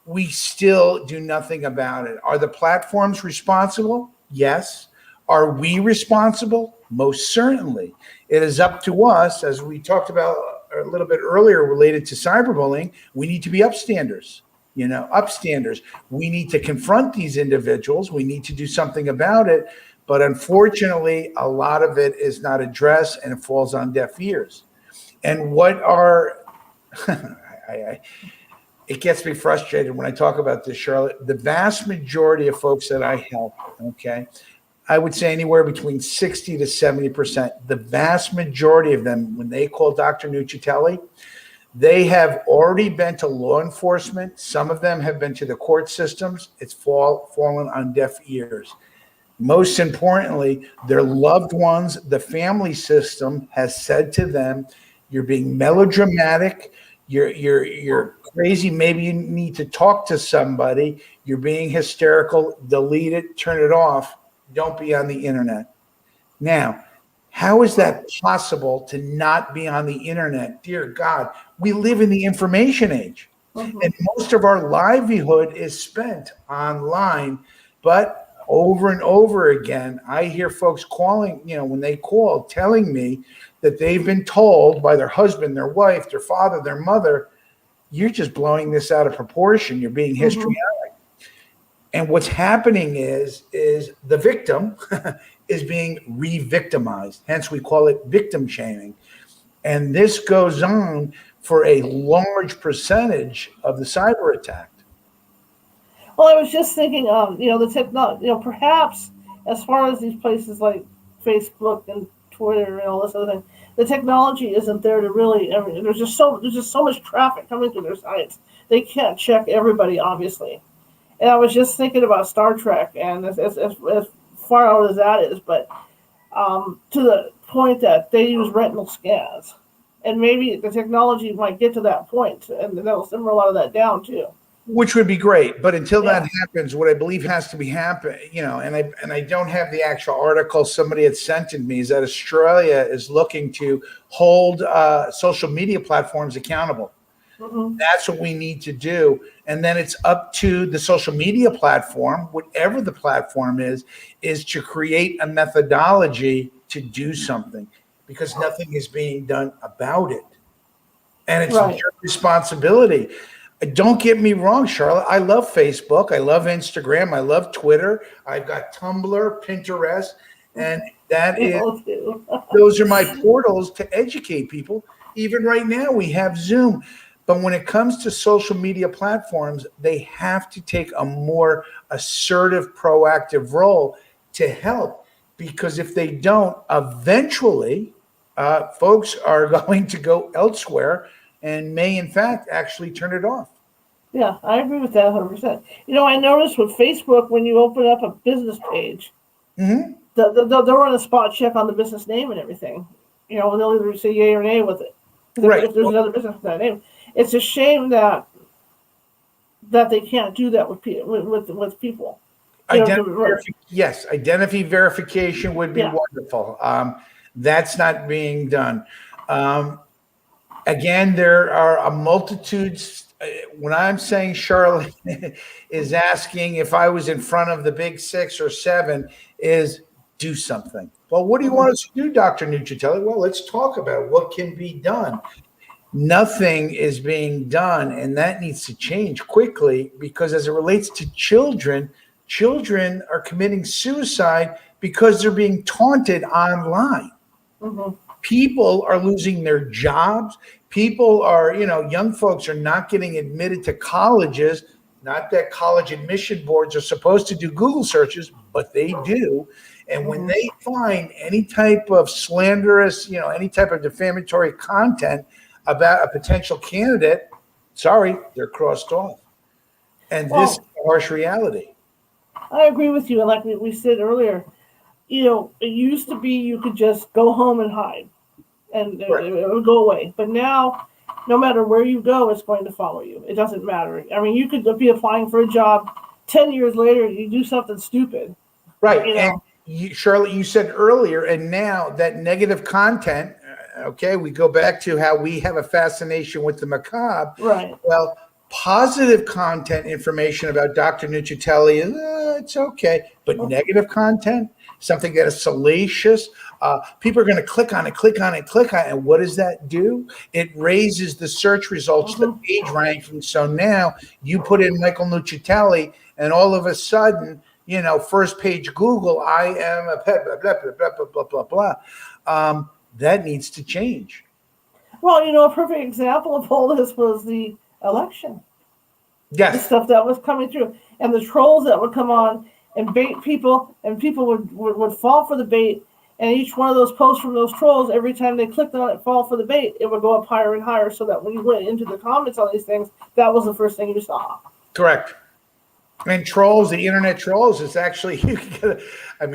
we still do nothing about it. Are the platforms responsible? Yes. Are we responsible? Most certainly. It is up to us, as we talked about a little bit earlier related to cyberbullying, we need to be upstanders. Upstanders. We need to confront these individuals. We need to do something about it. But unfortunately, a lot of it is not addressed and it falls on deaf ears. And what are, it gets me frustrated when I talk about this, Charlotte. The vast majority of folks that I help, okay, I would say anywhere between 60 to 70%, the vast majority of them, when they call Dr. Nuccitelli, they have already been to law enforcement. Some of them have been to the court systems. It's fallen on deaf ears. Most importantly, their loved ones, the family system has said to them, you're being melodramatic, you're crazy, maybe you need to talk to somebody, you're being hysterical, delete it, turn it off, don't be on the internet. Now, how is that possible to not be on the internet? Dear God, we live in the information age. And most of our livelihood is spent online. But over and over again, I hear folks calling, when they call, telling me that they've been told by their husband, their wife, their father, their mother, you're just blowing this out of proportion. You're being histrionic. And what's happening is the victim is being re-victimized. Hence, we call it victim shaming. And this goes on for a large percentage of the cyber attack. Well, I was just thinking, the technology, perhaps as far as these places like Facebook and Twitter and all this other thing, the technology isn't there to really. I mean, there's just so much traffic coming to their sites. They can't check everybody, obviously. And I was just thinking about Star Trek, and as far out as that is, but to the point that they use retinal scans, and maybe the technology might get to that point, and that'll simmer a lot of that down too. Which would be great, but until that happens, what I believe has to be happen, and I don't have the actual article somebody had sent to me, is that Australia is looking to hold social media platforms accountable. That's what we need to do. And then it's up to the social media platform, whatever the platform is to create a methodology to do something, because nothing is being done about it. And it's your responsibility. Don't get me wrong, Charlotte. I love Facebook. I love Instagram. I love Twitter. I've got Tumblr, Pinterest, and those are my portals to educate people. Even right now, we have Zoom. But when it comes to social media platforms, they have to take a more assertive, proactive role to help. Because if they don't, eventually, folks are going to go elsewhere and may, in fact, actually turn it off. Yeah, I agree with that 100%. I noticed with Facebook, when you open up a business page, they'll run a spot check on the business name and everything. And they'll either say yay or nay with it. If there's another business with that name. It's a shame that they can't do that with people. Yes, identity verification would be wonderful. That's not being done. Again, there are a multitudes. When I'm saying Charlotte is asking if I was in front of the big 6 or 7, is do something. Well, what do you want us to do, Dr. Nuccitelli? Well, let's talk about what can be done. Nothing is being done, and that needs to change quickly, because as it relates to children, children are committing suicide because they're being taunted online. People are losing their jobs. People are, young folks are not getting admitted to colleges. Not that college admission boards are supposed to do Google searches, but they do. And when they find any type of slanderous, any type of defamatory content about a potential candidate, sorry, they're crossed off. And this is a harsh reality. I agree with you. And like we said earlier, it used to be you could just go home and hide and it would go away. But now, no matter where you go, it's going to follow you. It doesn't matter. I mean, you could be applying for a job 10 years later, you do something stupid. Right. And Charlotte, you said earlier, and now that negative content, okay, we go back to how we have a fascination with the macabre. Right. Well, positive content information about Dr. Nuccitelli is it's okay, but negative content, something that is salacious, people are going to click on it, and what does that do? It raises the search results, the page ranking. So now you put in Michael Nuccitelli, and all of a sudden, first page Google, I am a pet, blah, blah, blah, blah, blah, blah, blah. That needs to change. Well, a perfect example of all this was the election. Yes. The stuff that was coming through, and the trolls that would come on and bait people, and people would fall for the bait. And each one of those posts from those trolls, every time they clicked on it, fall for the bait, it would go up higher and higher, so that when you went into the comments on these things, that was the first thing you saw. Correct. And trolls, the internet trolls, is actually, you can get I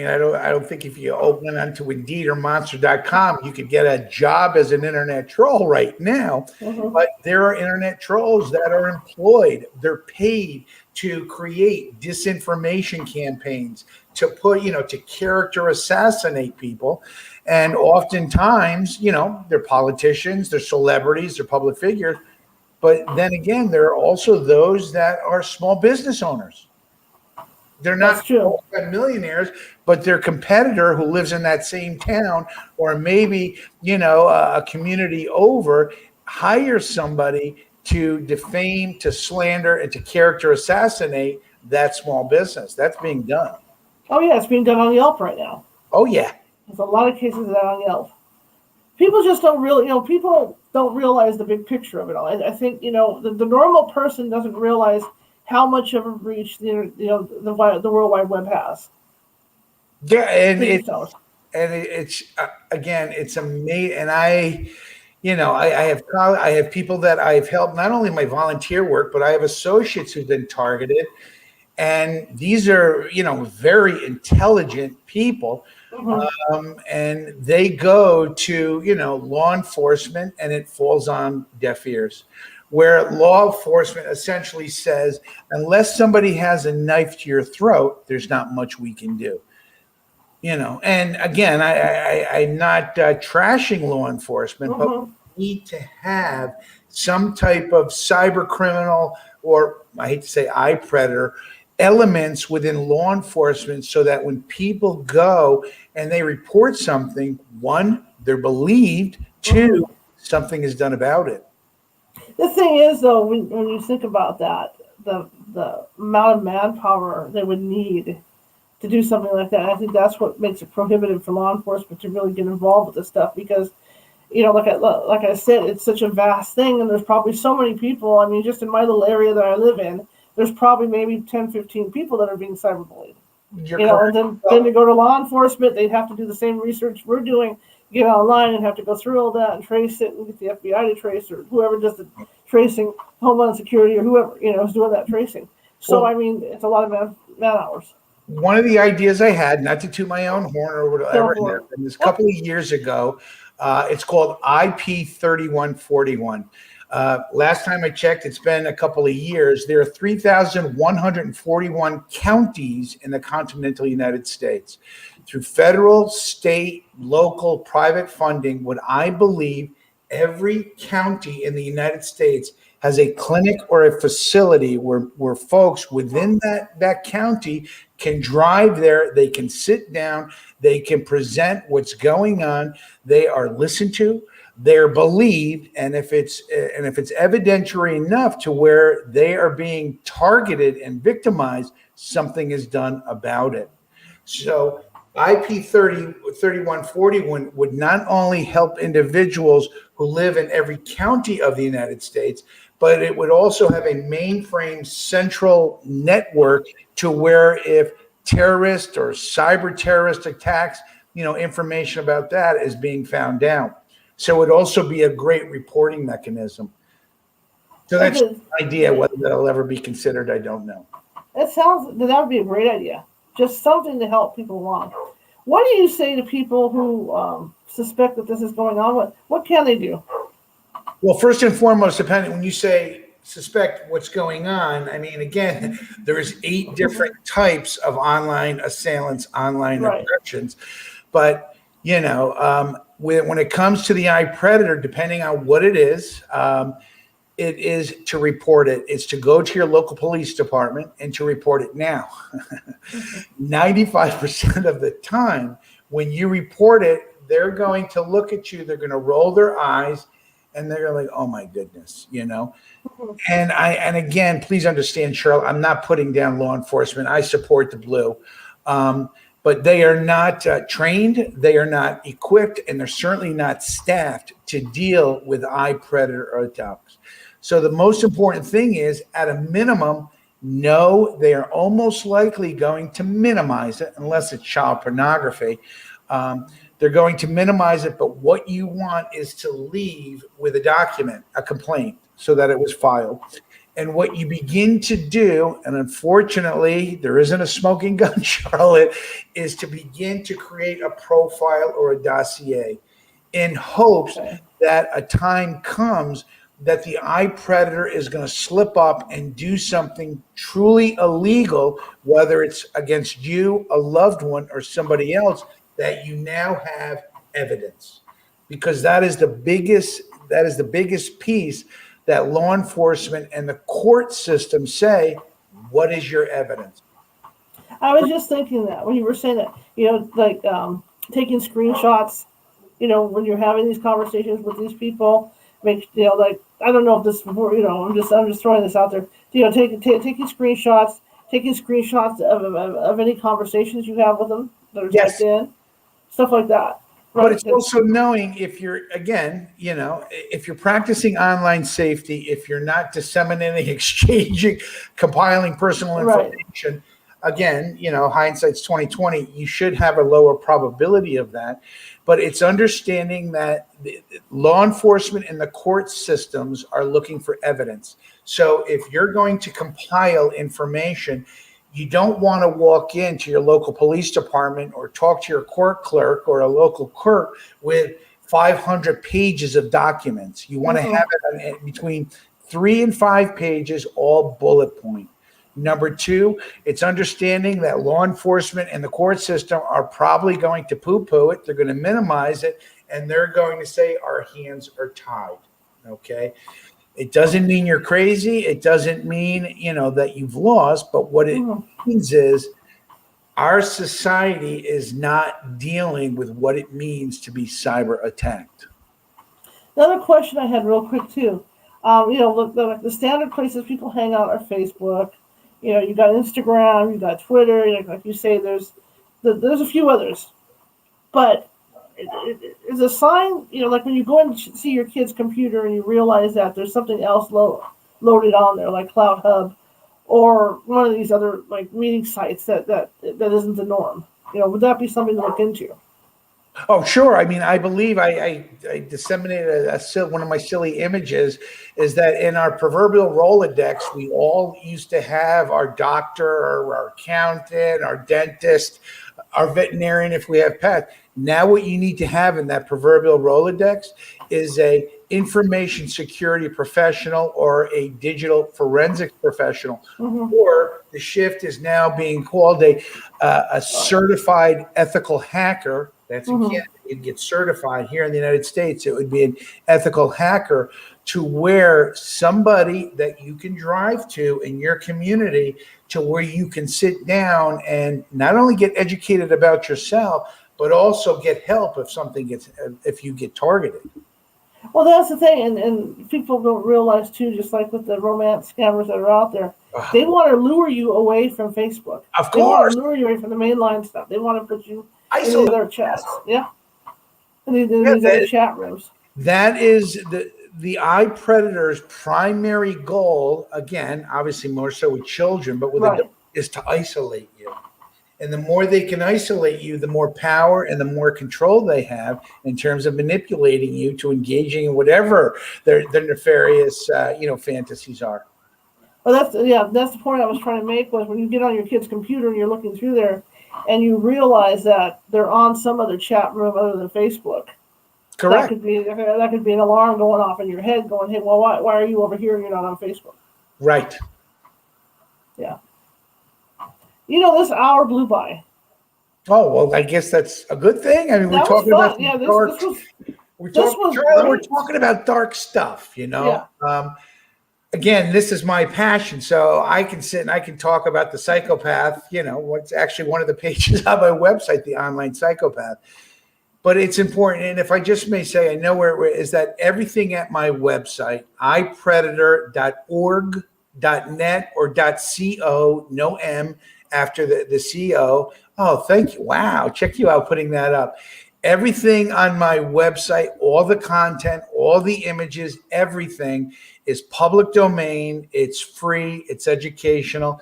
don't think if you open onto Indeed or Monster.com, you could get a job as an internet troll right now. But there are internet trolls that are employed. They're paid to create disinformation campaigns, to put, to character assassinate people. And oftentimes, they're politicians, they're celebrities, they're public figures. But then again, there are also those that are small business owners. They're not millionaires, but their competitor who lives in that same town, or maybe, a community over, hires somebody to defame, to slander, and to character assassinate that small business. That's being done. Oh, yeah, it's being done on Yelp right now. Oh, yeah. There's a lot of cases of that on Yelp. People just don't really, people don't realize the big picture of it all. I think, the normal person doesn't realize how much of a reach the World Wide Web has. Yeah, and it's again, it's amazing. And I have people that I've helped, not only my volunteer work, but I have associates who've been targeted. And these are, very intelligent people. And they go to, law enforcement, and it falls on deaf ears, where law enforcement essentially says, unless somebody has a knife to your throat, there's not much we can do. And again, I'm not trashing law enforcement, but we need to have some type of cyber criminal, or I hate to say iPredator, elements within law enforcement, so that when people go and they report something, one, they're believed, two, something is done about it. The thing is, though, when you think about that, the amount of manpower they would need to do something like that, I think that's what makes it prohibitive for law enforcement to really get involved with this stuff, because, like I said, it's such a vast thing, and there's probably so many people. I mean, just in my little area that I live in, there's probably maybe 10, 15 people that are being cyberbullied. And then to go to law enforcement, they'd have to do the same research we're doing, get online and have to go through all that and trace it and get the FBI to trace, or whoever does the tracing, Homeland Security, or whoever, is doing that tracing. So, it's a lot of man hours. One of the ideas I had, not to toot my own horn or whatever, and this couple of years ago, it's called IP3141. Last time I checked, it's been a couple of years. There are 3,141 counties in the continental United States. Through federal, state, local, private funding, what I believe every county in the United States has a clinic or a facility where folks within that county can drive there, they can sit down, they can present what's going on, they are listened to, they're believed, and if it's evidentiary enough to where they are being targeted and victimized, something is done about it. So IP 3141 would not only help individuals who live in every county of the United States, but it would also have a mainframe central network to where if terrorist or cyber terrorist attacks, information about that is being found out. So it would also be a great reporting mechanism. So that's an idea. Whether that'll ever be considered, I don't know. That would be a great idea. Just something to help people along. What do you say to people who suspect that this is going on? What can they do? Well, first and foremost, when you say suspect what's going on, I mean, again, there's 8 different types of online assailants, online aggressions. But, when it comes to the iPredator, depending on what it is to report it. It's to go to your local police department and to report it now. 95% of the time, when you report it, they're going to look at you, they're going to roll their eyes, and they're like, oh my goodness, And again, please understand, Cheryl, I'm not putting down law enforcement. I support the blue. But they are not trained, they are not equipped, and they're certainly not staffed to deal with iPredator attacks. So the most important thing is, at a minimum, no, they are almost likely going to minimize it, unless it's child pornography. They're going to minimize it, but what you want is to leave with a document, a complaint, so that it was filed. And what you begin to do, and unfortunately, there isn't a smoking gun, Charlotte, is to begin to create a profile or a dossier in hopes that a time comes that the iPredator is going to slip up and do something truly illegal, whether it's against you, a loved one, or somebody else, that you now have evidence. Because that is the biggest piece that law enforcement and the court system say, what is your evidence? I was just thinking that when you were saying that, like taking screenshots, when you're having these conversations with these people, like, I don't know if this, I'm just throwing this out there, taking screenshots of any conversations you have with them that are typed in, stuff like that. Right. But it's also knowing if you're, again, if you're practicing online safety, if you're not disseminating, exchanging, compiling personal information, again, hindsight's 2020, you should have a lower probability of that. But it's understanding that the law enforcement and the court systems are looking for evidence. So if you're going to compile information, you don't want to walk into your local police department or talk to your court clerk or a local clerk with 500 pages of documents. You want to have it between 3 and 5 pages, all bullet point. Number 2, it's understanding that law enforcement and the court system are probably going to poo-poo it. They're going to minimize it, and they're going to say our hands are tied. Okay. It doesn't mean you're crazy. It doesn't mean, that you've lost. But what it means is our society is not dealing with what it means to be cyber attacked. Another question I had real quick too. Look, the standard places people hang out are Facebook. You got Instagram, you got Twitter. Like you say, there's a few others. But it's a sign, like when you go and see your kid's computer and you realize that there's something else loaded on there, like Cloud Hub, or one of these other like meeting sites that isn't the norm. Would that be something to look into? Oh, sure. I mean, I believe I disseminated one of my silly images is that in our proverbial Rolodex, we all used to have our doctor or our accountant, our dentist, our veterinarian if we have pets. Now what you need to have in that proverbial Rolodex is a information security professional or a digital forensics professional, or the shift is now being called a certified ethical hacker That's again, you'd get certified here in the United States. It would be an ethical hacker, to where somebody that you can drive to in your community, to where you can sit down and not only get educated about yourself, but also get help if you get targeted. Well, that's the thing, and people don't realize too, just like with the romance scammers that are out there, they want to lure you away from Facebook. Of They want course. to lure you away from the mainline stuff. They want to put you in Isolate. their chats. Yeah. In these other chat rooms. That is the iPredator's primary goal. Again, obviously more so with children, but with adults, is to isolate you. And the more they can isolate you, the more power and the more control they have in terms of manipulating you to engaging in whatever their nefarious, fantasies are. Well, that's the point I was trying to make, was when you get on your kid's computer and you're looking through there and you realize that they're on some other chat room other than Facebook. Correct. That could be an alarm going off in your head going, hey, well, why are you over here and you're not on Facebook? Right. Yeah. This hour blew by. Oh, well, I guess that's a good thing. I mean, we're talking about we're talking about dark stuff, Yeah. Again, this is my passion, so I can sit and I can talk about the psychopath, what's actually one of the pages on my website, the online psychopath. But it's important, and if I just may say, I know where it is, that everything at my website, ipredator.org.net or .co, no M after the CO. Oh, thank you. Wow. Check you out putting that up. Everything on my website, all the content, all the images, everything is public domain. It's free. It's educational.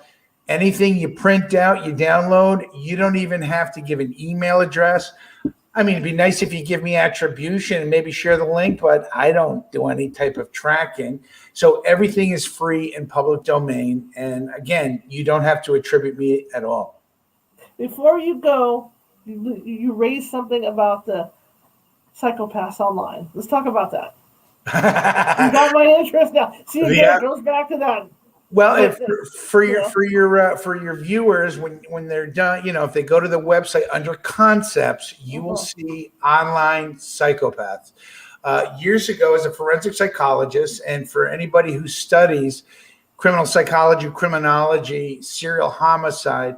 Anything you print out, you download, you don't even have to give an email address. I mean, it'd be nice if you give me attribution and maybe share the link, but I don't do any type of tracking. So everything is free and public domain. And again, you don't have to attribute me at all. Before you go, you raised something about the psychopaths online. Let's talk about that. You got my interest now. See, again, it goes back to that. Well, for your viewers, when they're done, if they go to the website under concepts, you will see online psychopaths. Years ago, as a forensic psychologist, and for anybody who studies criminal psychology, criminology, serial homicide,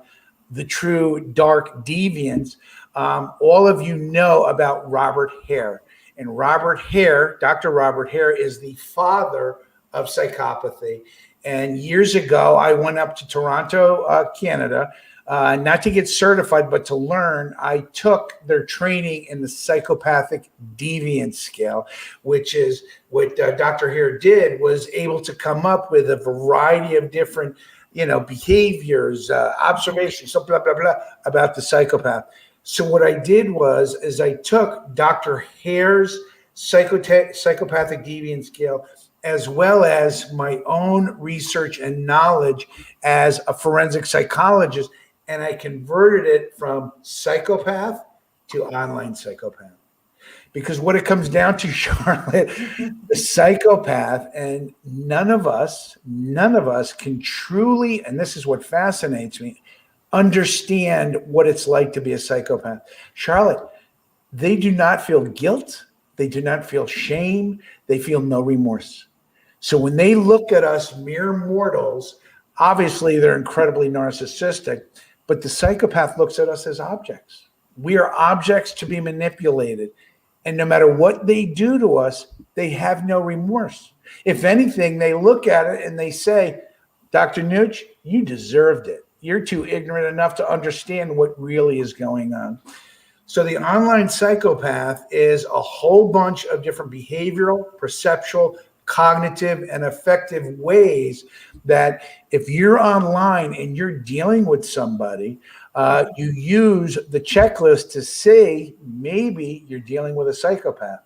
the true dark deviants, all of you know about Robert Hare. And Robert Hare, Dr. Robert Hare, is the father of psychopathy. And years ago, I went up to Toronto, Canada, not to get certified, but to learn. I took their training in the psychopathic deviance scale, which is what Dr. Hare did, was able to come up with a variety of different, behaviors, observations, so blah, blah, blah, about the psychopath. So what I did is I took Dr. Hare's psychopathic deviance scale, as well as my own research and knowledge as a forensic psychologist, and I converted it from psychopath to online psychopath. Because what it comes down to, Charlotte, the psychopath, and none of us can truly, and this is what fascinates me, understand what it's like to be a psychopath. Charlotte, they do not feel guilt. They do not feel shame. They feel no remorse. So when they look at us mere mortals, obviously they're incredibly narcissistic, but the psychopath looks at us as objects. We are objects to be manipulated. And no matter what they do to us, they have no remorse. If anything, they look at it and they say, Dr. Nuch, you deserved it. You're too ignorant enough to understand what really is going on. So the online psychopath is a whole bunch of different behavioral, perceptual, cognitive, and affective ways that if you're online and you're dealing with somebody, you use the checklist to say maybe you're dealing with a psychopath.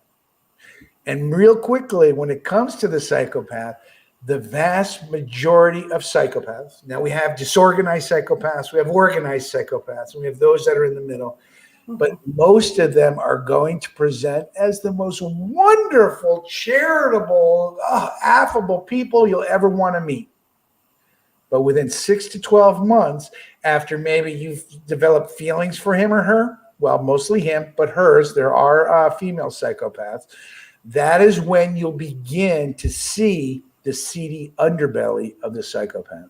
And real quickly, when it comes to the psychopath, the vast majority of psychopaths, now we have disorganized psychopaths, we have organized psychopaths, and we have those that are in the middle. But most of them are going to present as the most wonderful, charitable, affable people you'll ever want to meet. But within 6 to 12 months, after maybe you've developed feelings for him or her, well, mostly him, but hers, there are female psychopaths. That is when you'll begin to see the seedy underbelly of the psychopath.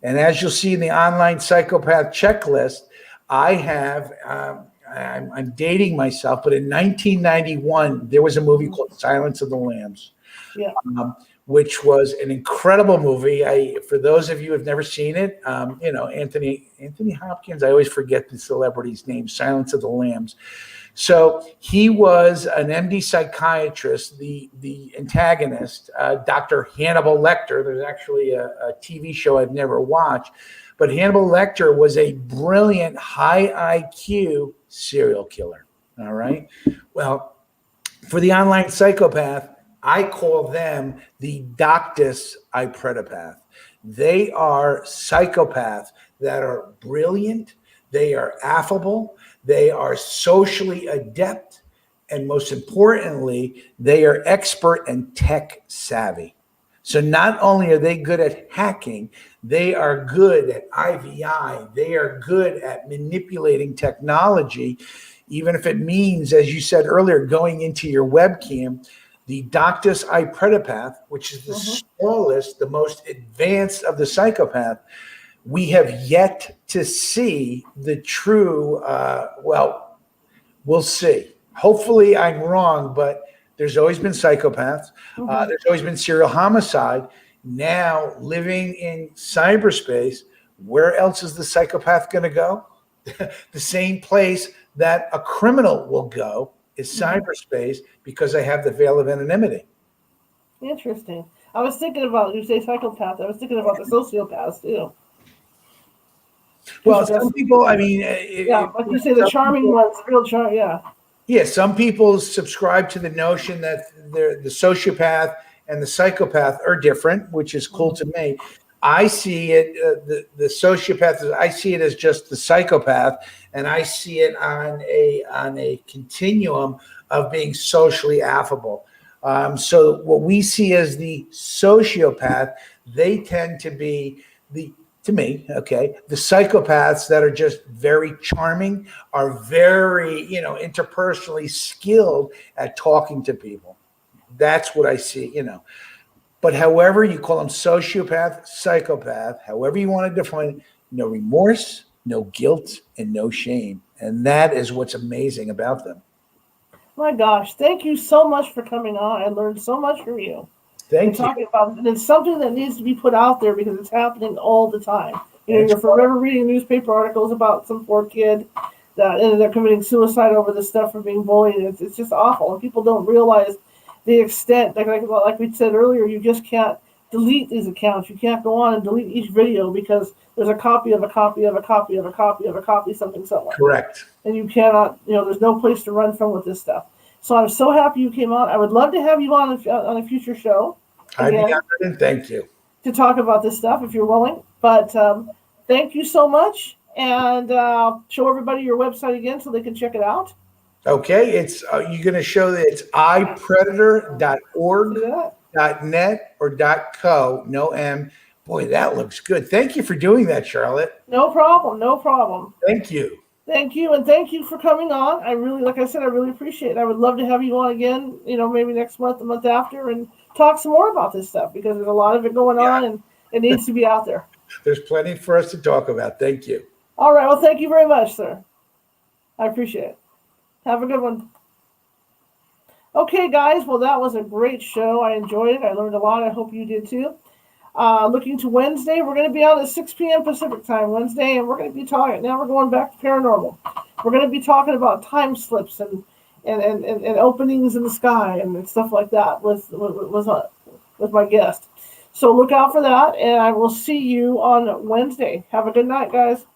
And as you'll see in the online psychopath checklist, I have, I'm dating myself, but in 1991, there was a movie called Silence of the Lambs, Yeah. which was an incredible movie. For those of you who have never seen it, Anthony Hopkins, I always forget the celebrity's name, Silence of the Lambs. So he was an MD psychiatrist, the antagonist, Dr. Hannibal Lecter. There's actually a TV show I've never watched, but Hannibal Lecter was a brilliant, high IQ serial killer. All right. Well, for the online psychopath, I call them the Doctus iPredapath. They are psychopaths that are brilliant. They are affable. They are socially adept. And most importantly, they are expert and tech savvy. So not only are they good at hacking, they are good at IVI. They are good at manipulating technology, even if it means, as you said earlier, going into your webcam. The Doctus iPredapath, which is the smallest, the most advanced of the psychopath, we have yet to see the true, well, we'll see. Hopefully I'm wrong, but there's always been psychopaths. There's always been serial homicide. Now, living in cyberspace, where else is the psychopath going to go? The same place that a criminal will go is cyberspace, because I have the veil of anonymity. Interesting. I was thinking about, you say psychopath, I was thinking about the sociopaths too. Well, some people, I mean, like you say, the charming ones, real charm, Yeah, some people subscribe to the notion that the sociopath and the psychopath are different, which is cool to me. I see it, the sociopath, I see it as just the psychopath, and I see it on a continuum of being socially affable. So what we see as the sociopath, they tend to be to me, the psychopaths that are just very charming, are very, interpersonally skilled at talking to people. That's what I see, But however you call them, sociopath, psychopath, however you want to define it, no remorse, no guilt, and no shame. And that is what's amazing about them. My gosh, thank you so much for coming on. I learned so much from you. Thank you. Talking about, and it's something that needs to be put out there because it's happening all the time. You're forever reading newspaper articles about some poor kid that ended up committing suicide over this stuff from being bullied. It's just awful, and people don't realize the extent. Like we said earlier, you just can't delete these accounts. You can't go on and delete each video because there's a copy of a copy of a copy of a copy of a copy something somewhere. Correct. And you cannot, there's no place to run from with this stuff. So I'm so happy you came on. I would love to have you on a future show. I'd be honored, and thank you. To talk about this stuff if you're willing. But thank you so much. And show everybody your website again so they can check it out. Okay, it's you're going to show that it's iPredator.org, .net, or .co, no M. Boy, that looks good. Thank you for doing that, Charlotte. No problem. No problem. Thank you. Thank you, and thank you for coming on. I really, like I said, I really appreciate it. I would love to have you on again, maybe next month, the month after, and talk some more about this stuff because there's a lot of it going on and it needs to be out there. There's plenty for us to talk about. Thank you. All right. Well, thank you very much, sir. I appreciate it. Have a good one. Okay, guys. Well, that was a great show. I enjoyed it. I learned a lot. I hope you did too. Looking to Wednesday, we're going to be on at 6 p.m. Pacific time Wednesday, and we're going to be talking. Now we're going back to paranormal. We're going to be talking about time slips and openings in the sky and stuff like that with my guest. So look out for that, and I will see you on Wednesday. Have a good night, guys.